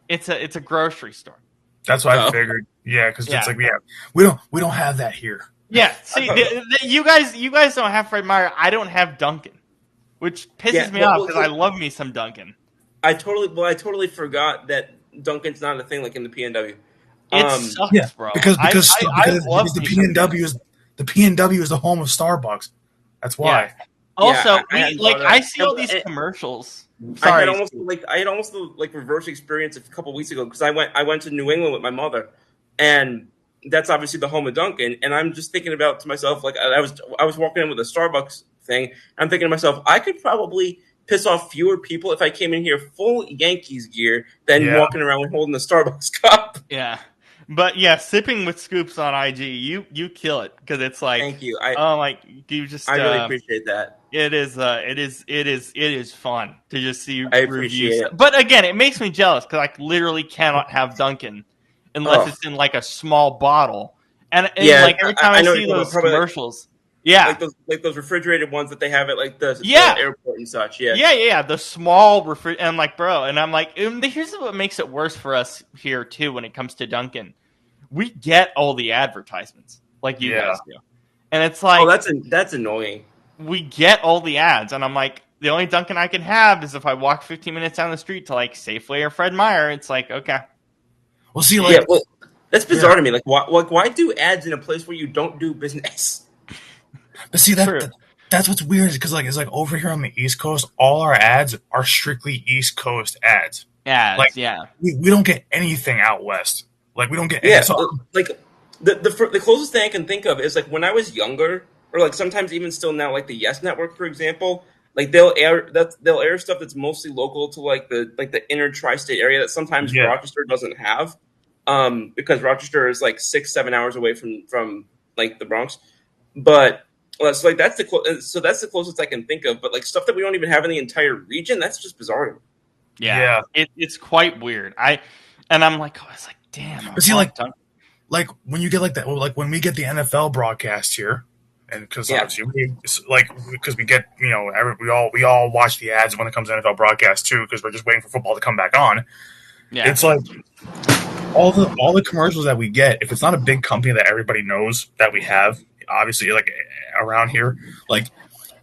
It's a grocery store. That's what I Oh. figured. Yeah, because Yeah. it's like we don't have that here. Yeah, see, you guys don't have Fred Meyer. I don't have Dunkin', which pisses Yeah, me off well, because I love me some Dunkin'. I totally forgot that Dunkin's not a thing like in the PNW. It sucks, Yeah, bro. because I love the me some PNW is the home of Starbucks. That's why. Yeah. Also, I hadn't like thought of I that. see all these commercials. I had Sorry, almost the like reverse experience a couple weeks ago because I went to New England with my mother, and that's obviously the home of Dunkin'. And I'm just thinking about to myself like I was walking in with a Starbucks thing. I'm thinking to myself I could probably piss off fewer people if I came in here full Yankees gear than Yeah. walking around holding the Starbucks cup. yeah, but yeah, sipping with scoops on IG, you kill it because it's like, Thank you. oh my, you just I really appreciate that. it is fun to just see I reviews. appreciate it. But again, it makes me jealous because I literally cannot have Dunkin' unless Oh. it's in like a small bottle. And Yeah, like every time I I know see you're talking those about probably, commercials, yeah, like those refrigerated ones that they have at like the Yeah. airport and such. Yeah. yeah, the small and I'm like, bro, and I'm like, here's what makes it worse for us here too when it comes to Dunkin'. We get all the advertisements like you Yeah. guys do, and it's like, Oh, that's annoying. we get all the ads, and I'm like, the only Dunkin' I can have is if I walk 15 minutes down the street to like Safeway or Fred Meyer. It's like, okay, Well, see, Yeah, well, that's bizarre to me. Like, why do ads in a place where you don't do business? but see true. that's what's weird because like it's like over here on the East Coast, all our ads are strictly East Coast ads. Ads, Like, yeah. We don't get anything out west. Like we don't get Yeah, so, like the closest thing I can think of is like when I was younger, or like sometimes even still now, like the Yes Network, for example. Like they'll air stuff that's mostly local to like the inner tri-state area that sometimes Yeah. Rochester doesn't have, because Rochester is like 6-7 hours away from like the Bronx. But so like that's the closest I can think of. But like stuff that we don't even have in the entire region, that's just bizarre to me. Yeah. It's quite weird. I'm like, oh, it's like, damn. But see, like when you get like that, like when we get the NFL broadcast here, and because Yeah. obviously because we get we all watch the ads when it comes to NFL broadcast too because we're just waiting for football to come back on. yeah. It's like all the commercials that we get, if it's not a big company that everybody knows that we have, obviously like around here, like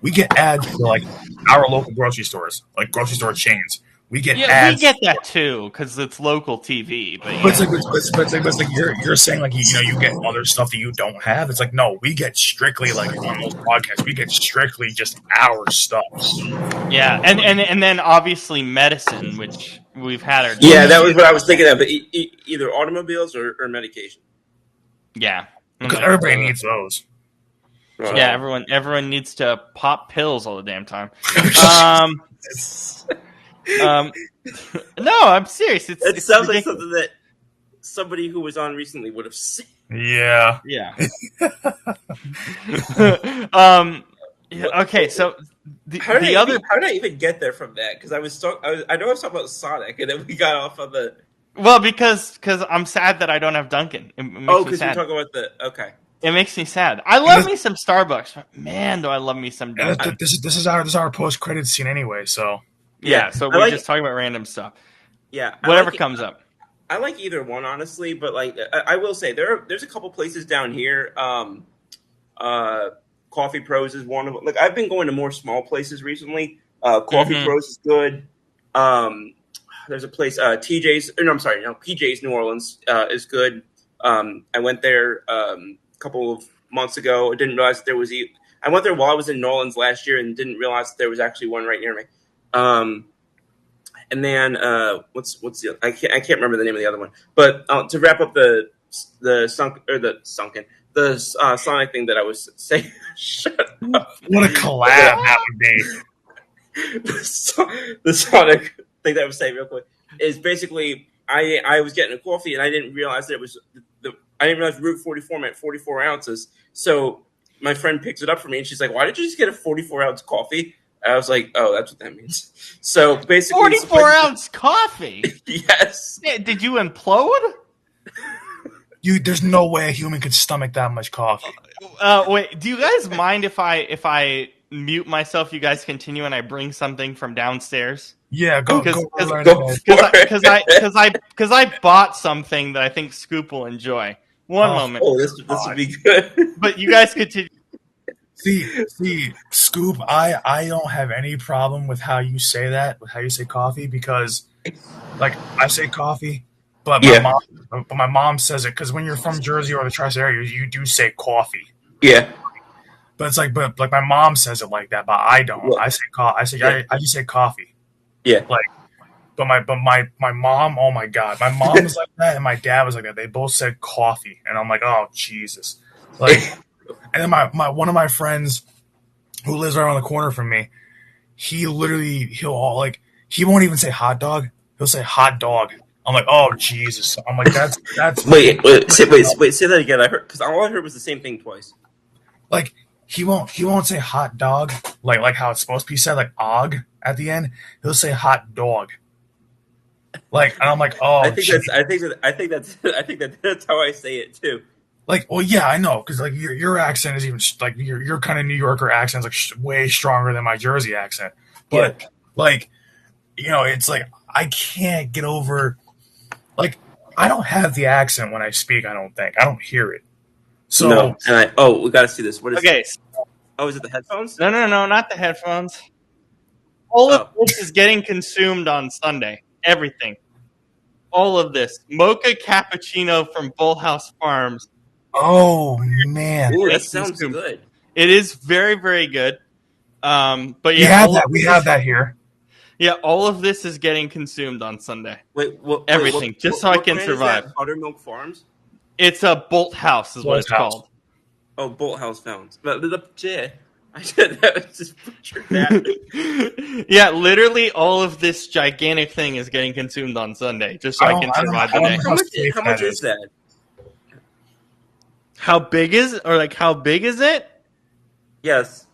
we get ads for like our local grocery stores, like grocery store chains. We get Yeah, we ads. get that too because it's local TV. But But it's yeah, like, but it's like you're saying like you know you get other stuff that you don't have. It's like no, we get strictly like on those podcasts, we get strictly just our stuff. yeah, and then obviously medicine, which we've had our Yeah, that was what I was thinking of. But either automobiles or medication. yeah. Because everybody needs those. So. Yeah, everyone needs to pop pills all the damn time. No, I'm serious. It It's sounds like ridiculous. something that somebody who was on recently would have said. Yeah. Yeah. Yeah, okay, so How did I even get there from that? Because I know I was talking about Sonic, and then we got off on the. well, because I'm sad that I don't have Dunkin'. It makes me Because you're sad. talking about the okay. It makes me sad. I love me some Starbucks. But man, do I love me some Dunkin'. This is our post credit scene anyway. So Yeah, so we're just talking about random stuff. Yeah, Whatever comes up. I like either one, honestly. But like, I will say there's a couple places down here. Coffee Pros is one of them. Like I've been going to more small places recently. Coffee Pros is good. There's a place TJ's. No, I'm sorry, no PJ's New Orleans is good. I went there a couple of months ago. I didn't realize that there was. I went there while I was in New Orleans last year and didn't realize that there was actually one right near me. And then what's the? I can't remember the name of the other one. But to wrap up the Sonic thing that I was saying. Shut up. What a collab that would be. The Sonic thing that I was saying real quick is basically I was getting a coffee and I didn't realize that it was I didn't realize Route 44 meant 44 ounces. So my friend picks it up for me and she's like, "Why did you just get a 44-ounce coffee?" I was like, "Oh, that's what that means." So basically, 44-ounce coffee. Yes. Did you implode? There's no way a human could stomach that much coffee. Wait, do you guys mind if I mute myself? You guys continue, and I bring something from downstairs. Yeah, go because I bought something that I think Scoop will enjoy. One moment. Oh, this would be good. But you guys continue. See, Scoop. I don't have any problem with how you say that, with how you say coffee, because like I say coffee. But my mom says it because when you're from Jersey or the Tri-State area, you do say coffee. Yeah. But it's like, but like my mom says it like that, but I don't. Well, I say I just say coffee. Yeah. Like, but my mom, oh my god, my mom was like that, and my dad was like that. They both said coffee, and I'm like, oh Jesus. Like, and then my one of my friends who lives right around the corner from me, he won't even say hot dog. He'll say hot dog. I'm like, oh Jesus! I'm like, that's. Wait. Say that again. I heard because all I heard was the same thing twice. Like he won't say hot dog like how it's supposed to be said, like og at the end. He'll say hot dog. Like, and I'm like, oh. I think that's how I say it too. Like, well, yeah, I know, because like your accent is even like your kind of New Yorker accent is like way stronger than my Jersey accent. But like, it's like I can't get over. Like, I don't have the accent when I speak. I don't hear it. So no, and we got to see this. What is? Okay. Oh, is it the headphones? No, not the headphones. All of this is getting consumed on Sunday. Everything. All of this. Mocha cappuccino from Bullhouse Farms. Oh man, ooh, that sounds good. It is very, very good. But yeah, we have that here. Yeah, all of this is getting consumed on Sunday. Everything, just so I can survive. Is that? Buttermilk Farms? It's a Bolt House, is what it's called. Oh, Bolt House Farms. But I just pictured that. Yeah, literally all of this gigantic thing is getting consumed on Sunday, just so I can survive the day. How much is that? How big is it? Yes.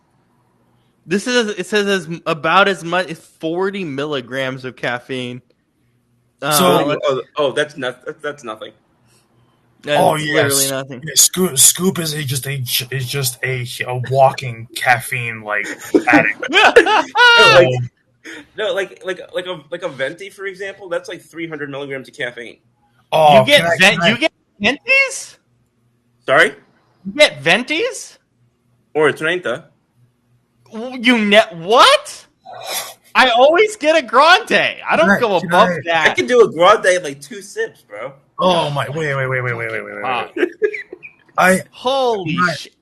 It says about as much as 40 milligrams of caffeine. That's nothing. Literally nothing. Yeah, Scoop is just a walking caffeine addict. Like a venti, for example, that's like 300 milligrams of caffeine. Oh, can I? You get ventis? Sorry? You get ventis? Or 30. What? I always get a grande. I don't go Can above I? I that. can do a grande in like 2 sips, bro. Oh my! Wait. I Holy my shit.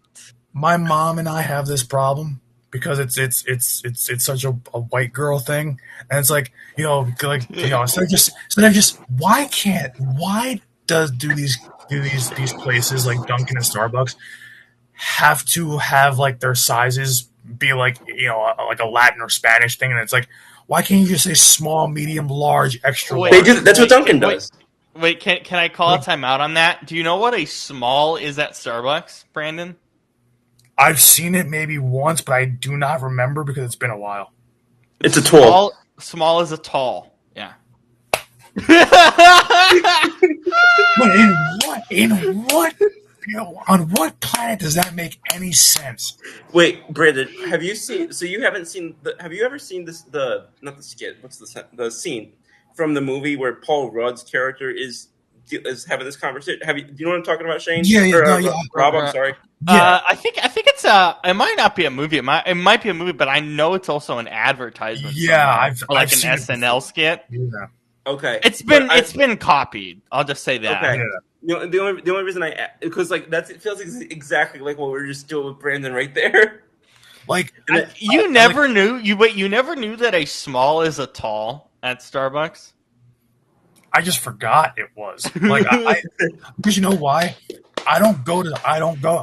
my mom and I have this problem because it's such a white girl thing, and it's like instead of just why do these places like Dunkin' and Starbucks have to have like their sizes be like like a Latin or Spanish thing, and it's like why can't you just say small, medium, large, extra Wait, They large? do. That's what Duncan does. Wait, can I call a timeout on that? Do you know what a small is at Starbucks, Brandon? I've seen it maybe once, but I do not remember because it's been a while. It's a tall. Small is a tall. Yeah. But in what on what planet does that make any sense? Wait, Brandon, have you seen? So you haven't seen the? Have you ever seen this? The not the skit. What's the scene from the movie where Paul Rudd's character is having this conversation? Do you know what I'm talking about, Shane? Yeah, yeah, Or no, yeah, Rob? I'm sorry. yeah, I think it's it might not be a movie. It might be a movie, but I know it's also an advertisement. yeah. Somewhere, or like I've an seen it SNL skit. Yeah, Okay, It's been copied. I'll just say that. okay. yeah. The only reason because like it feels exactly like what we were just doing with Brandon right there. Like You never knew you never knew that a small is a tall at Starbucks. I just forgot it was like I because you know why I don't go.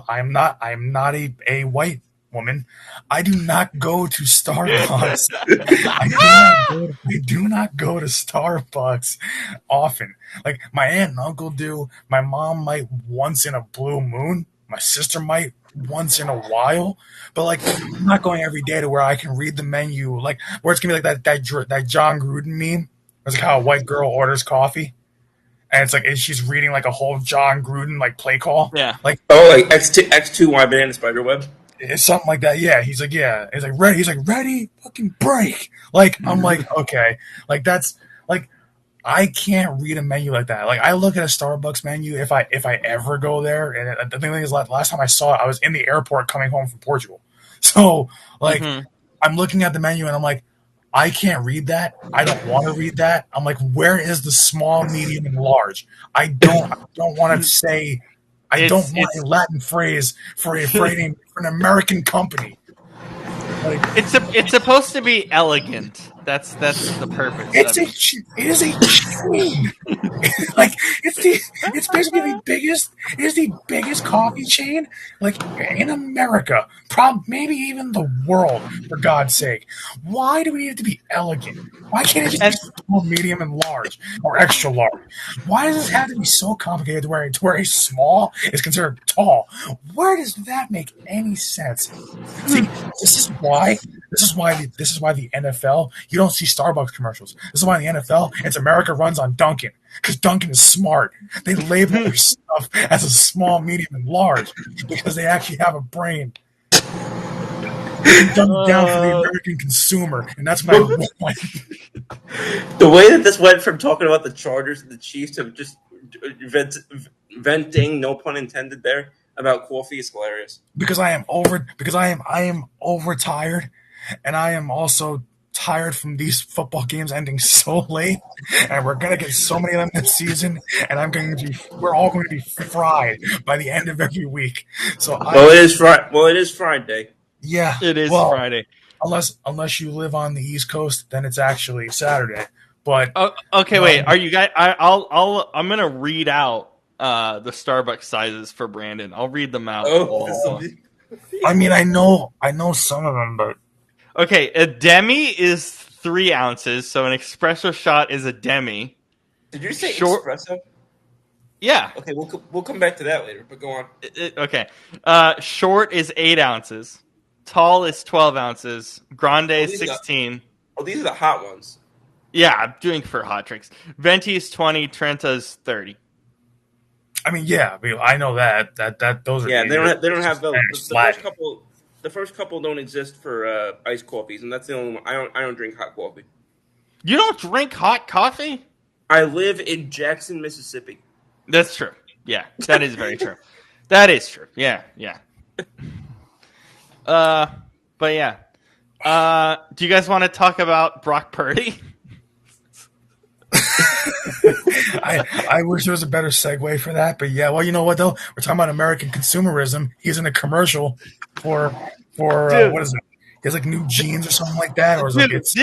I'm not a white woman. I do not go to Starbucks. I do not go to Starbucks often. Like my aunt and uncle do. My mom might once in a blue moon. My sister might once in a while. But like I'm not going every day to where I can read the menu. Like where it's gonna be like that John Gruden meme. It's like how a white girl orders coffee. And it's like she's reading like a whole John Gruden like play call. Yeah. Like Like X2Y banana spider web. it's something like that. Yeah, he's like, yeah. He's like, ready. He's like, ready, fucking break. Like, I'm like, okay. Like, that's like, I can't read a menu like that. Like, I look at a Starbucks menu if I ever go there. And the thing is, last time I saw it, I was in the airport coming home from Portugal. So, like, I'm looking at the menu and I'm like, I can't read that. I don't want to read that. I'm like, where is the small, medium, and large? I don't want to say. I don't want a Latin phrase for an American company. Like, It's supposed to be elegant. That's the purpose. it is a chain. Like it's basically the biggest coffee chain like in America, maybe even the world, for God's sake. Why do we need it to be elegant? Why can't it just be small, medium, and large or extra large? Why does it have to be so complicated to where a small is considered tall? Where does that make any sense? See, this is why the NFL, you don't see Starbucks commercials. This is why the NFL, it's America runs on Dunkin'. Because Dunkin' is smart. They label their stuff as a small, medium, and large because they actually have a brain. They dumb it down for the American consumer, and that's what I want. The way that this went from talking about the Chargers and the Chiefs to just venting, no pun intended there, about coffee is hilarious. Because I am overtired, and I am also tired from these football games ending so late, and we're gonna get so many of them this season, and we're all going to be fried by the end of every week. So it is Friday. Yeah, it is Friday. Unless you live on the East Coast, then it's actually Saturday. But okay, wait. Are you guys? I'm gonna read out the Starbucks sizes for Brandon. I'll read them out. I mean, I know some of them, but okay, a demi is 3 ounces, so an espresso shot is a demi. Did you say espresso? Yeah. Okay, we'll come back to that later. But go on. Okay. Short is 8 ounces. Tall is 12 ounces. Grande is 16. These are the hot ones. Yeah, I'm doing for hot drinks. Venti is 20. Trenta is 30. I mean, yeah, I know that those are. Yeah, they don't have the first couple. The first couple don't exist for iced coffees, and that's the only one. I don't drink hot coffee. You don't drink hot coffee? I live in Jackson, Mississippi. That's true. Yeah, that is very true. That is true. Yeah. But yeah. Do you guys want to talk about Brock Purdy? I wish there was a better segue for that, but yeah. Well, you know what though? We're talking about American consumerism. He's in a commercial for what is it? He has like new jeans or something like that, or is Dude, like it's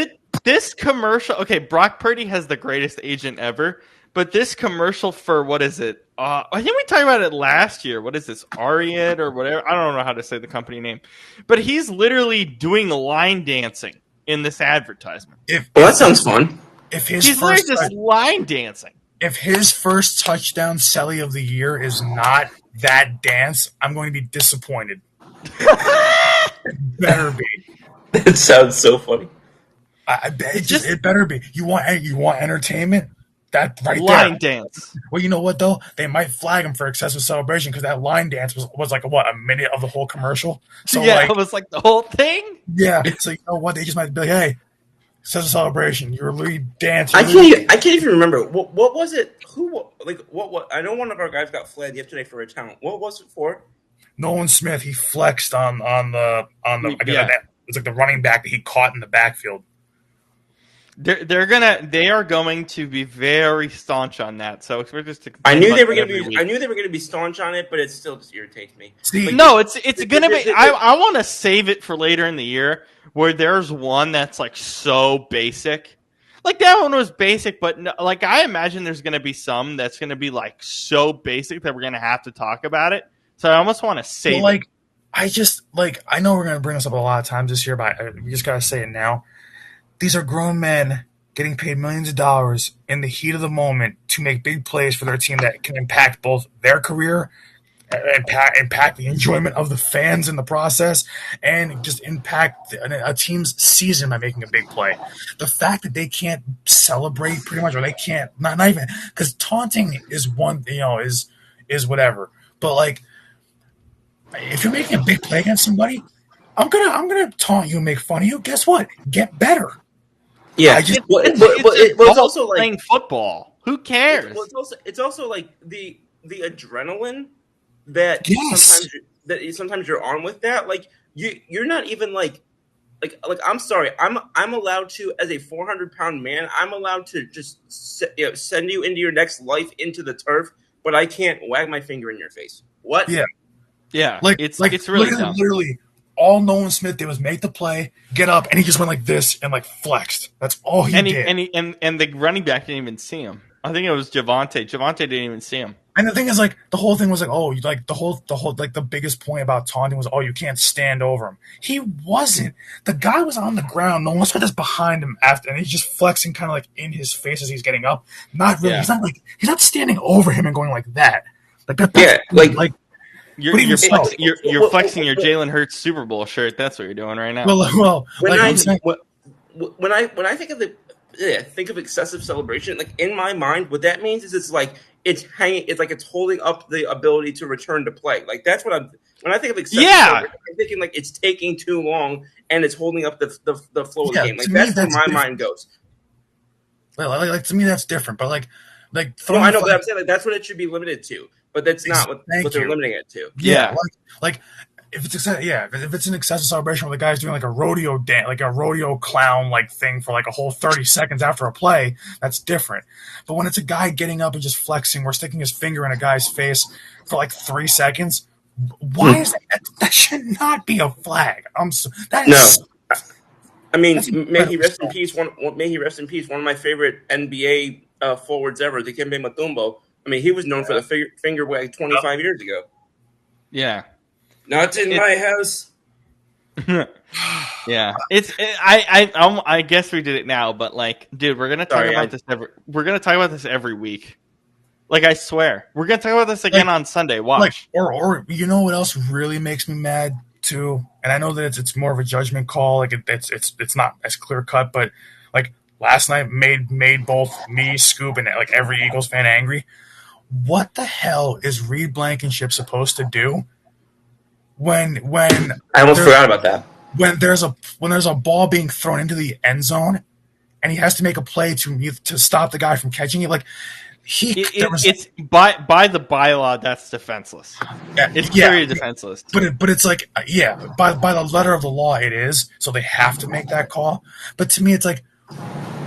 this commercial. Okay, Brock Purdy has the greatest agent ever, but this commercial for what is it? I think we talked about it last year. What is this? Ariat or whatever? I don't know how to say the company name, but he's literally doing line dancing in this advertisement. Well, that sounds fun. If his He's literally just line dancing. If his first touchdown Selly of the year is not that dance, I'm going to be disappointed. It better be. It sounds so funny. It better be. You want entertainment? That right line there. Dance. Well, you know what though? They might flag him for excessive celebration because that line dance was like a minute of the whole commercial. So yeah, it was like the whole thing. Yeah. So you know what? They just might be like, hey, excessive celebration. You're lead dancer. I can't even remember what was it. What? I know one of our guys got flagged yesterday for a talent. What was it for? Nolan Smith. He flexed on the. Yeah. It's like the running back that he caught in the backfield. They are going to be very staunch on that. So expect us to. I knew they were going to be staunch on it, but it still just irritates me. See, no, it's going to be. I want to save it for later in the year where there's one that's like so basic. Like that one was basic, but no, like I imagine there's going to be some that's going to be like so basic that we're going to have to talk about it. So I almost want to save it. I know we're going to bring this up a lot of times this year, but we just got to say it now. These are grown men getting paid millions of dollars in the heat of the moment to make big plays for their team that can impact both their career, impact the enjoyment of the fans in the process, and just impact a team's season by making a big play. The fact that they can't celebrate pretty much, or they can't, not even, because taunting is one, is whatever. But like, if you're making a big play against somebody, I'm gonna taunt you and make fun of you. Guess what? Get better. Yeah, it's also like playing football. Who cares? It's also like the adrenaline that sometimes you're on with that. Like you're not even like I'm sorry. I'm allowed to, as a 400-pound man, I'm allowed to just send you into your next life into the turf, but I can't wag my finger in your face. What? Yeah. It's really dumb. Literally. All Nolan Smith did was make the play, get up, and he just went like this and like flexed. That's all he did. And the running back didn't even see him. I think it was Javonte. Javonte didn't even see him. And the thing is, like, the whole thing was like, oh, like the whole like the biggest point about taunting was, oh, you can't stand over him. He wasn't. The guy was on the ground. Nolan Smith is behind him after, and he's just flexing kind of like in his face as he's getting up. Not really. Yeah. He's not standing over him and going like that. Like that. Yeah. Like. You're flexing your Jalen Hurts Super Bowl shirt. That's what you're doing right now. Well, when I think of excessive celebration, like in my mind, what that means is it's holding up the ability to return to play. Like that's what when I think of excessive celebration, I'm thinking like it's taking too long and it's holding up the flow of the game. Like that's where my mind goes. Well, like to me that's different, but like I know, but I'm saying like that's what it should be limited to. But that's not what they're limiting it to. Yeah, like if it's an excessive celebration where the guy's doing like a rodeo dance, like a rodeo clown like thing for like a whole 30 seconds after a play, that's different. But when it's a guy getting up and just flexing, or sticking his finger in a guy's face for like 3 seconds, why is that should not be a flag? No. I mean, may he rest in peace. May he rest in peace. One of my favorite NBA forwards ever, Dikembe Mutombo. I mean, he was known for the finger wag 25 years ago. Yeah. Not in my house. Yeah. I guess we did it now, but like, dude, we're gonna talk about this every week. Like, I swear, we're gonna talk about this again on Sunday. Watch. Or you know what else really makes me mad too? And I know that it's more of a judgment call. Like it's not as clear cut, but like last night made both me, Scoop, and like every Eagles fan angry. What the hell is Reed Blankenship supposed to do when I almost forgot about that. When there's a ball being thrown into the end zone and he has to make a play to stop the guy from catching it. Like it's by the bylaw that's defenseless. It's clearly defenseless. But it's like by the letter of the law it is, so they have to make that call. But to me, it's like,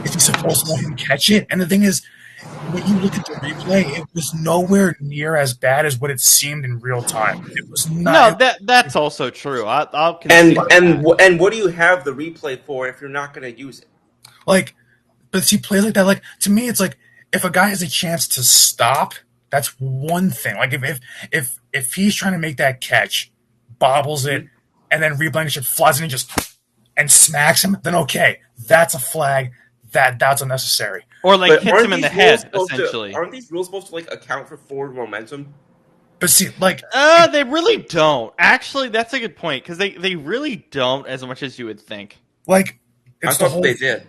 is he supposed to let him catch it? And the thing is, when you look at the replay, it was nowhere near as bad as what it seemed in real time. It was not. No, that's also true. I'll and what do you have the replay for if you're not going to use it? Like, but see, plays like that. Like, to me, it's like, if a guy has a chance to stop, that's one thing. Like, if he's trying to make that catch, bobbles it, and then Reed Blankenship flies in and smacks him, then okay, that's a flag. That's unnecessary. Or like hits him in the head, essentially. Aren't these rules supposed to like account for forward momentum? But see, like, they really don't. Actually, that's a good point, because they really don't as much as you would think. Like, I thought they did.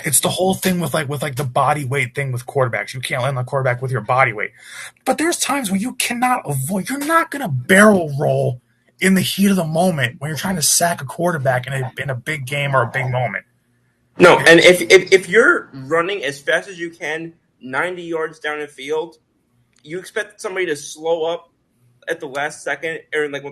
It's the whole thing with the body weight thing with quarterbacks. You can't land on the quarterback with your body weight. But there's times when you cannot avoid. You're not going to barrel roll in the heat of the moment when you're trying to sack a quarterback in a big game or a big moment. No, and if you're running as fast as you can, 90 yards down the field, you expect somebody to slow up at the last second, or like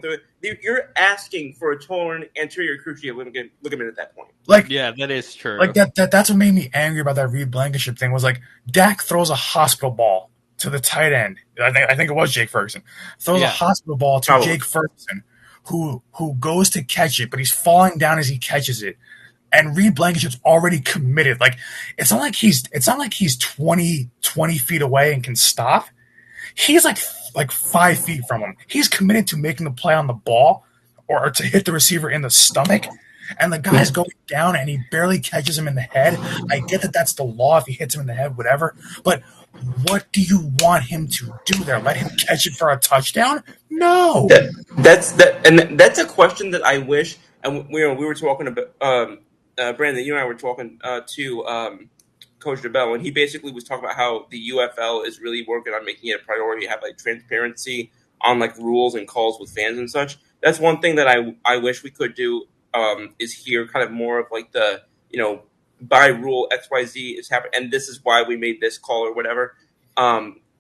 you're asking for a torn anterior cruciate ligament at that point. Like, yeah, that is true. Like that's what made me angry about that Reed Blankenship thing. Was like, Dak throws a hospital ball to the tight end. I think it was Jake Ferguson. Throws a hospital ball to Jake Ferguson, who goes to catch it, but he's falling down as he catches it. And Reed Blankenship's already committed. Like, it's not like he's 20 feet away and can stop. He's like 5 feet from him. He's committed to making the play on the ball or to hit the receiver in the stomach. And the guy's going down and he barely catches him in the head. I get that that's the law if he hits him in the head, whatever. But what do you want him to do there? Let him catch it for a touchdown? No. That's a question that I wish. And we were talking about Brandon. You and I were talking to Coach DeBell, and he basically was talking about how the UFL is really working on making it a priority to have like transparency on like rules and calls with fans and such. That's one thing that I wish we could do. Is here kind of more of like the, by rule XYZ is happening, and this is why we made this call or whatever.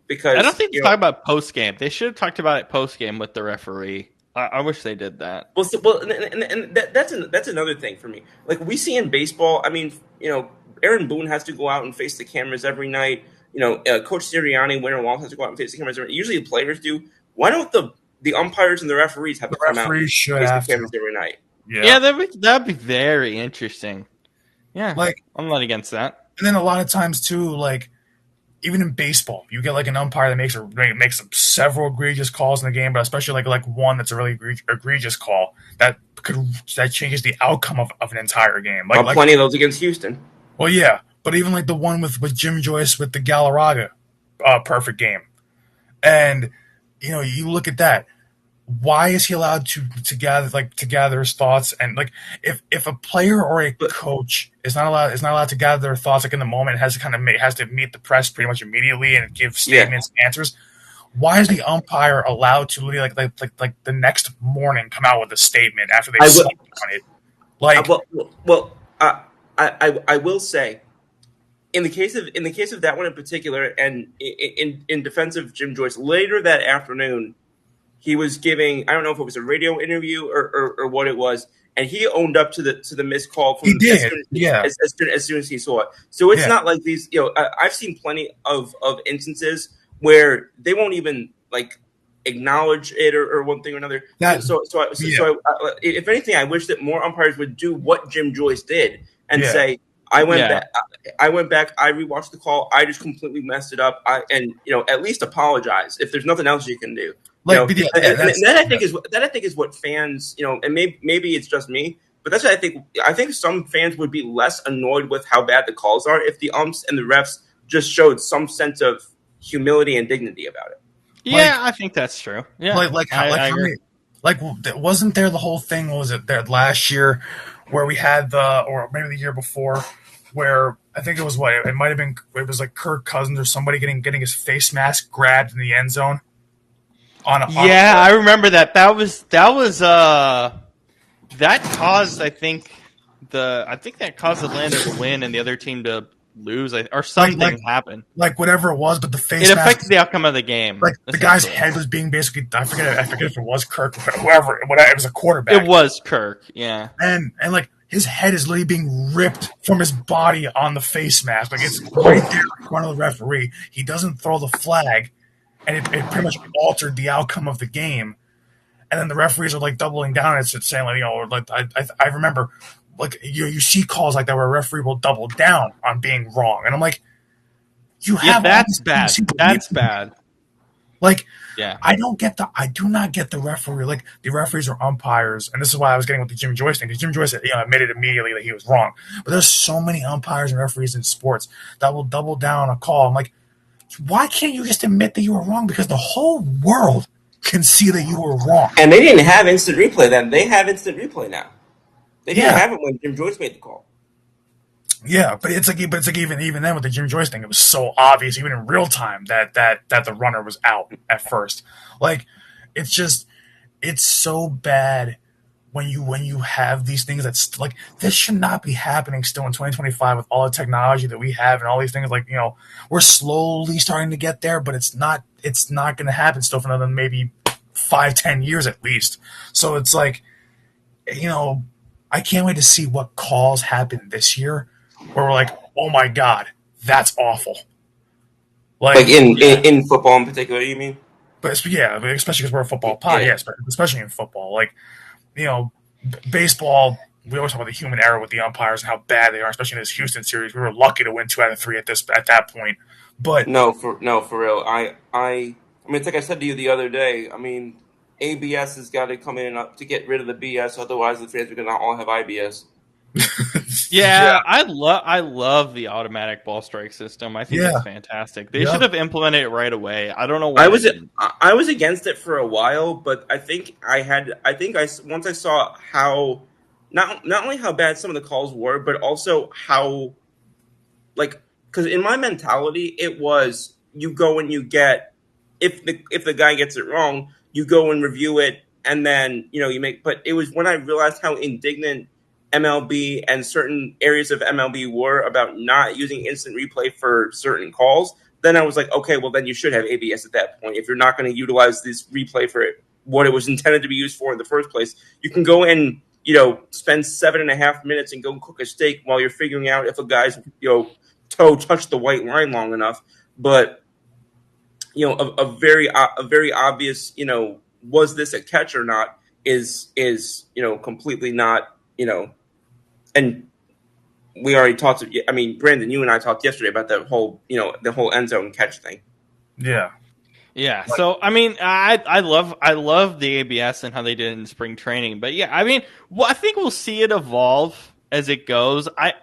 Because I don't think they talk about post game. They should have talked about it post game with the referee. I wish they did that. And that's another thing for me. Like we see in baseball, I mean, Aaron Boone has to go out and face the cameras every night. Coach Sirianni, Winter Wall has to go out and face the cameras every night. Usually the players do. Why don't the umpires and the referees have to come out and face the cameras every night? Yeah, that'd be very interesting. Yeah, like, I'm not against that. And then a lot of times too, like even in baseball, you get like an umpire that makes several egregious calls in the game, but especially like one that's a really egregious call that changes the outcome of an entire game. Like plenty of those against Houston. Well, yeah, but even like the one with Jim Joyce with the Galarraga perfect game, and you look at that. Why is he allowed to gather his thoughts? And like if a player or a coach is not allowed to gather their thoughts like in the moment, has to meet the press pretty much immediately and give statements and answers. Why is the umpire allowed to literally like the next morning come out with a statement after they slept on it? Like, I will say, in the case of that one in particular, and in defense of Jim Joyce, later that afternoon. He was giving, I don't know if it was a radio interview or what it was, and he owned up to the missed call from as soon as he saw it. So it's not like these, I've seen plenty of instances where they won't even like acknowledge it or one thing or another. If anything, I wish that more umpires would do what Jim Joyce did and say, I went back. I rewatched the call. I just completely messed it up. And at least apologize if there's nothing else you can do. That I think is what fans, and maybe it's just me, but that's what I think. I think some fans would be less annoyed with how bad the calls are if the umps and the refs just showed some sense of humility and dignity about it. Yeah, I think that's true. Yeah, wasn't there the whole thing? Was it there last year where we had or maybe the year before, where I think it was it might have been, it was like Kirk Cousins or somebody getting his face mask grabbed in the end zone. I remember that. That caused, I think, I think that caused Atlanta to win and the other team to lose, or something happened. Like whatever it was, but the face it mask, affected the outcome of the game. Like the guy's head was being basically, I forget if it was Kirk or whoever, it was a quarterback. It was Kirk, yeah. And like his head is literally being ripped from his body on the face mask. Like it's right there in front of the referee. He doesn't throw the flag, and it pretty much altered the outcome of the game. And then the referees are like doubling down and saying, like, you know, like I remember, like you see calls like that where a referee will double down on being wrong, and I'm like, you have that's bad. That's bad. Like, yeah, I do not get the referee. Like the referees are umpires, and this is why I was getting with the Jim Joyce thing. Because Jim Joyce, admitted immediately that he was wrong. But there's so many umpires and referees in sports that will double down on a call. I'm like, why can't you just admit that you were wrong? Because the whole world can see that you were wrong. And they didn't have instant replay then. They have instant replay now. They didn't have it when Jim Joyce made the call. Yeah, but it's like even then with the Jim Joyce thing, it was so obvious, even in real time, that the runner was out at first. Like, it's so bad when you have these things that's like, this should not be happening still in 2025 with all the technology that we have and all these things. Like, we're slowly starting to get there, but it's not going to happen still for another maybe 5-10 years at least. So it's like, I can't wait to see what calls happen this year where we're like, oh my God, that's awful. Like in football in particular, you mean? But yeah, especially because we're a football pod, yes, but especially in football. Like, baseball, we always talk about the human error with the umpires and how bad they are, especially in this Houston series. We were lucky to win 2 out of 3 at that point. But for real. I mean, it's like I said to you the other day. I mean, ABS has got to come in to get rid of the BS. Otherwise, the fans are going to all have IBS. Yeah, I love the automatic ball strike system. I think that's fantastic. They should have implemented it right away. I don't know why. I was against it for a while, but I think once I saw how not only how bad some of the calls were, but also how, like, because in my mentality it was, you go and you get, if the guy gets it wrong, you go and review it, and then you make. But it was when I realized how indignant MLB and certain areas of MLB were about not using instant replay for certain calls, then I was like, okay, well then you should have ABS at that point. If you're not going to utilize this replay for what it was intended to be used for in the first place, you can go and spend 7.5 minutes and go cook a steak while you're figuring out if a guy's toe touched the white line long enough. But a very obvious was this a catch or not is completely not. And we already talked. I mean, Brandon, you and I talked yesterday about the whole end zone catch thing. Yeah. Yeah. So I mean, I love the ABS and how they did it in spring training. But yeah, I mean, I think we'll see it evolve as it goes. I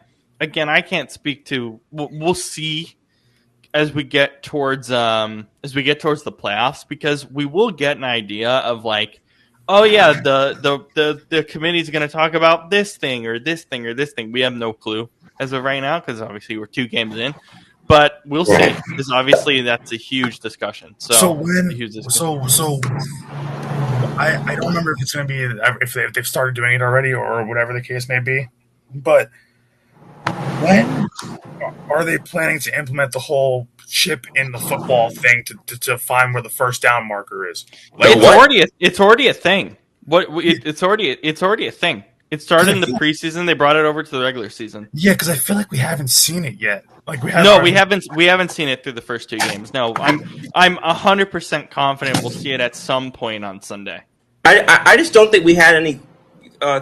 can't speak to. We'll see as we get towards the playoffs, because we will get an idea of like, oh yeah, the committee's going to talk about this thing or this thing or this thing. We have no clue as of right now because obviously we're 2 games in, but we'll see. Because obviously that's a huge discussion. So I don't remember if it's going to be if they've started doing it already or whatever the case may be, but when are they planning to implement the whole chip in the football thing to find where the first down marker is? Like, it's already a thing. It's already a thing. It started in the preseason. They brought it over to the regular season. Yeah, because I feel like we haven't seen it yet. Like we haven't seen it through the first 2 games. No, I'm 100% confident we'll see it at some point on Sunday. I just don't think we had any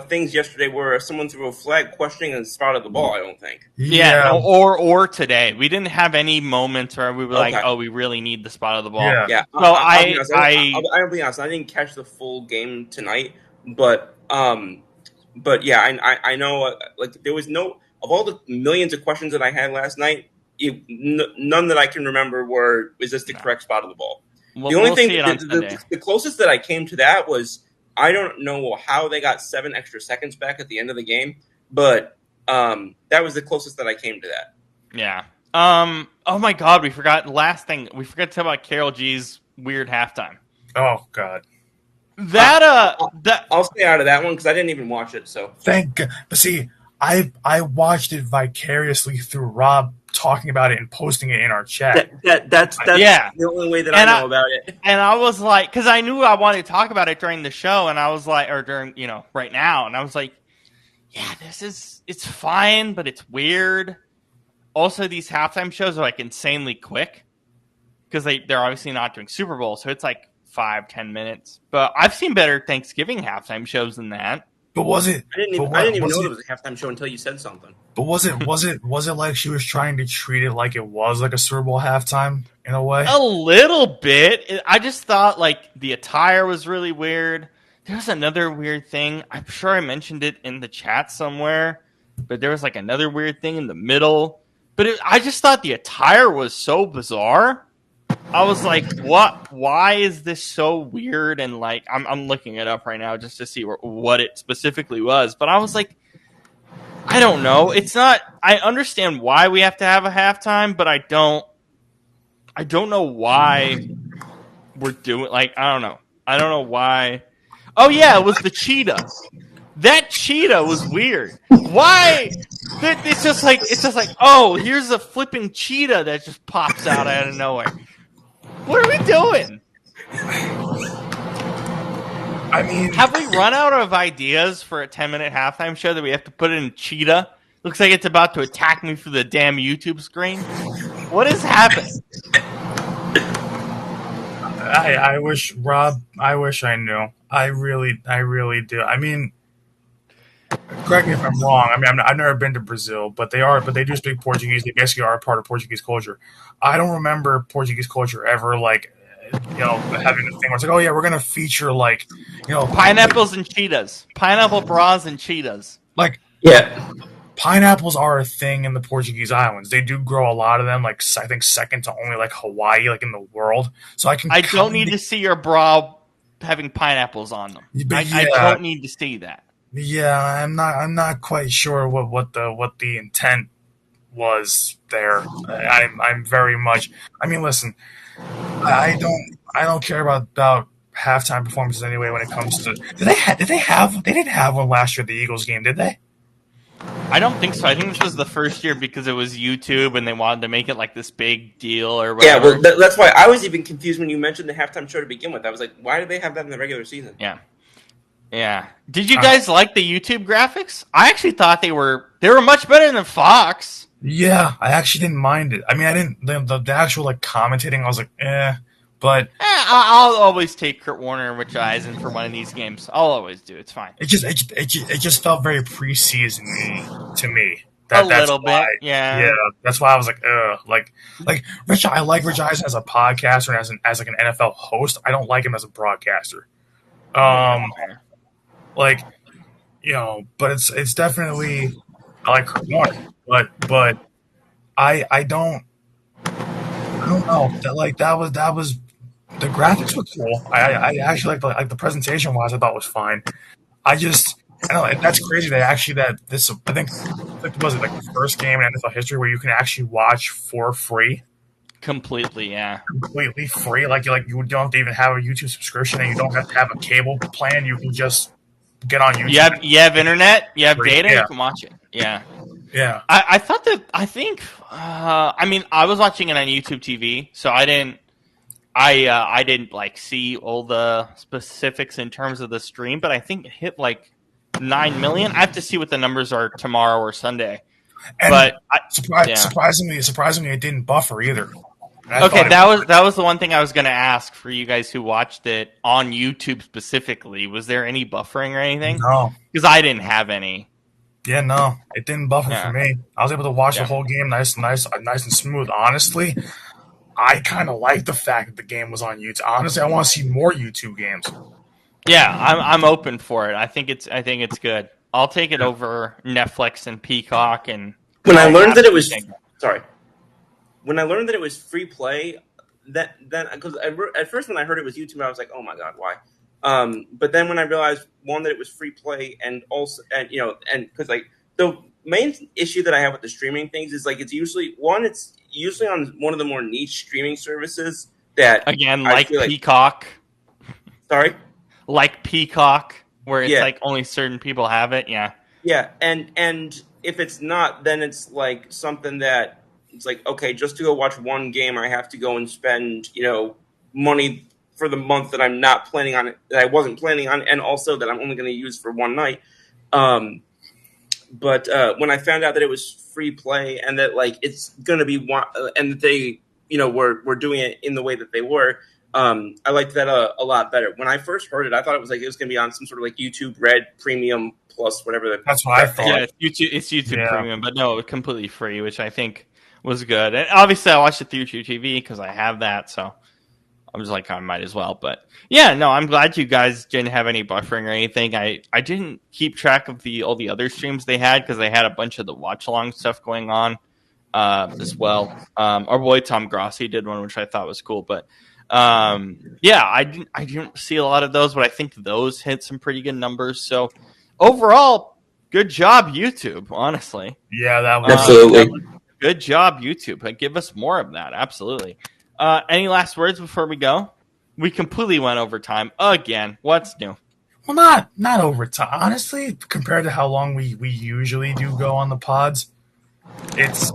things yesterday where someone threw a flag questioning and spotted the ball. I don't think. Yeah, or today we didn't have any moments where we were like, oh, we really need the spot of the ball. Yeah. So I'll be honest. I didn't catch the full game tonight, but yeah, I know. Like, there was no, of all the millions of questions that I had last night, none that I can remember were, is this the correct spot of the ball? The only thing, the closest that I came to that was, I don't know how they got 7 extra seconds back at the end of the game, but that was the closest that I came to that. Yeah. Oh my God, we forgot to talk about Karol G's weird halftime. Oh God. I'll stay out of that one because I didn't even watch it. So thank God. But see, I watched it vicariously through Rob talking about it and posting it in our chat. That's Yeah. the only way that And I know about it. And I was like, because I knew I wanted to talk about it during the show, and I was like, or during, right now, and I was like, yeah, it's fine, but it's weird. Also, these halftime shows are like insanely quick because they're obviously not doing Super Bowl, so it's like 5-10 minutes. But I've seen better Thanksgiving halftime shows than that. But was it? I didn't even know there was a halftime show until you said something. But was it like she was trying to treat it like it was like a Super Bowl halftime in a way? A little bit. I just thought like the attire was really weird. There's another weird thing. I'm sure I mentioned it in the chat somewhere, but there was like another weird thing in the middle. But I just thought the attire was so bizarre. I was like, what? Why is this so weird? And like, I'm looking it up right now just to see what it specifically was. But I was like, I don't know. It's not. I understand why we have to have a halftime, but I don't know why we're doing. Like, I don't know. I don't know why. Oh yeah, it was the cheetah. That cheetah was weird. Why? It's just like oh, here's a flipping cheetah that just pops out of nowhere. What are we doing? I mean, have we run out of ideas for a 10-minute halftime show that we have to put in cheetah? Looks like it's about to attack me through the damn YouTube screen. What is happening? I wish, Rob. I wish I knew. I really do. I mean, correct me if I'm wrong. I mean, I've never been to Brazil, but they do speak Portuguese. They basically are a part of Portuguese culture. I don't remember Portuguese culture ever like, having a thing where it's like, oh yeah, we're gonna feature like, pineapples and cheetahs, pineapple bras and cheetahs. Like, yeah, pineapples are a thing in the Portuguese islands. They do grow a lot of them. Like, I think second to only like Hawaii, like in the world. So I don't need to see your bra having pineapples on them. I don't need to see that. Yeah, I'm not quite sure what the intent was there. I'm very much. I mean, listen, I don't care about halftime performances anyway. When it comes to they didn't have one last year at the Eagles game, did they? I don't think so. I think this was the first year because it was YouTube and they wanted to make it like this big deal or whatever. Yeah, well, that's why I was even confused when you mentioned the halftime show to begin with. I was like, why do they have that in the regular season? Yeah. Did you guys like the YouTube graphics? I actually thought they were much better than Fox. Yeah, I actually didn't mind it. I mean, I didn't the actual like commentating. I was like, but I'll always take Kurt Warner and Rich Eisen for one of these games. I'll always do. It's fine. It just felt very preseason to me. A little bit, yeah. Yeah, that's why I was like, Rich. I like Rich Eisen as a podcaster and as like an NFL host. I don't like him as a broadcaster. Like, but it's definitely, I like Kurt Warner, but I don't know that was the graphics were cool. I actually like the presentation wise. I thought was fine. I don't know. That's crazy that this, I think was it like the first game in NFL history where you can actually watch for free. Completely, yeah. Completely free. Like you don't have to even have a YouTube subscription, and you don't have to have a cable plan. You can just get on YouTube. You have internet, you have data, yeah. You can watch it. Yeah. Yeah. I mean, I was watching it on YouTube TV, so I didn't like see all the specifics in terms of the stream, but I think it hit like 9 million. I have to see what the numbers are tomorrow or Sunday. And but surprisingly, it didn't buffer either. Okay, that was the one thing I was going to ask for you guys who watched it on YouTube specifically. Was there any buffering or anything? No, because I didn't have any. Yeah, no, it didn't buffer for me. I was able to watch the whole game nice and smooth. Honestly, I kind of like the fact that the game was on YouTube. Honestly, I want to see more YouTube games. Yeah, I'm open for it. I think it's good. I'll take it over Netflix and Peacock. And when I learned that it was when I learned that it was free play, then because at first when I heard it was YouTube, I was like, oh my god, why? But then when I realized that it was free play, and also because like the main issue that I have with the streaming things is like it's usually on one of the more niche streaming services that again like Peacock. Sorry, like Peacock, where it's like only certain people have it. Yeah, and if it's not, then it's like something that it's like, okay, just to go watch one game, I have to go and spend, money for the month that I'm not planning on, that I wasn't planning on, and also that I'm only going to use for one night. But when I found out that it was free play and that like it's going to be one, and that they, were doing it in the way that they were, I liked that a lot better. When I first heard it, I thought it was going to be on some sort of like YouTube Red Premium Plus, whatever. That's what I thought. Yeah, it's YouTube Premium, but no, completely free, which I think was good. And obviously, I watched it through YouTube TV because I have that, so I was like, I might as well. But yeah, no, I'm glad you guys didn't have any buffering or anything. I didn't keep track of all the other streams they had because they had a bunch of the watch along stuff going on as well. Our boy Tom Grossi did one, which I thought was cool. But yeah, I didn't see a lot of those, but I think those hit some pretty good numbers. So overall, good job, YouTube. Honestly, Yeah, that was Absolutely. good job, YouTube. Give us more of that. Absolutely. Any last words before we go? We completely went over time again. What's new? well, not over time. Honestly, compared to how long we usually do go on the pods, it's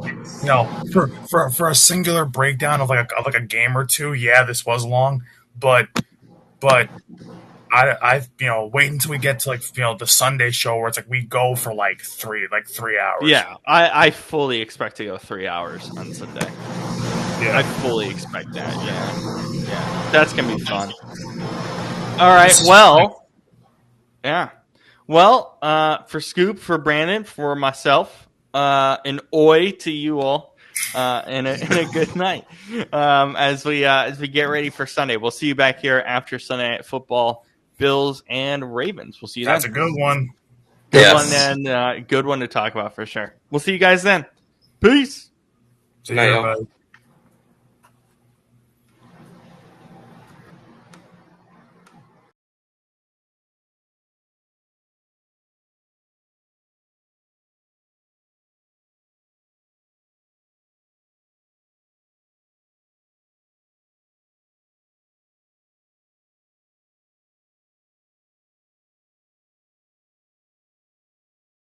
for a singular breakdown of like a game or two. Yeah, this was long, but I wait until we get to like the Sunday show where it's like we go for like 3 hours. Yeah, I fully expect to go 3 hours on Sunday. Yeah. I fully expect that. Yeah, that's gonna be fun. All right. Well, yeah. Well, for Scoop, for Brandon, for myself, an oi to you all, and a good night. As we get ready for Sunday, we'll see you back here after Sunday Night Football, Bills and Ravens. We'll see you then. That's a good one. Good one, and good one to talk about for sure. We'll see you guys then. Peace. See you, Night, y'all. everybody.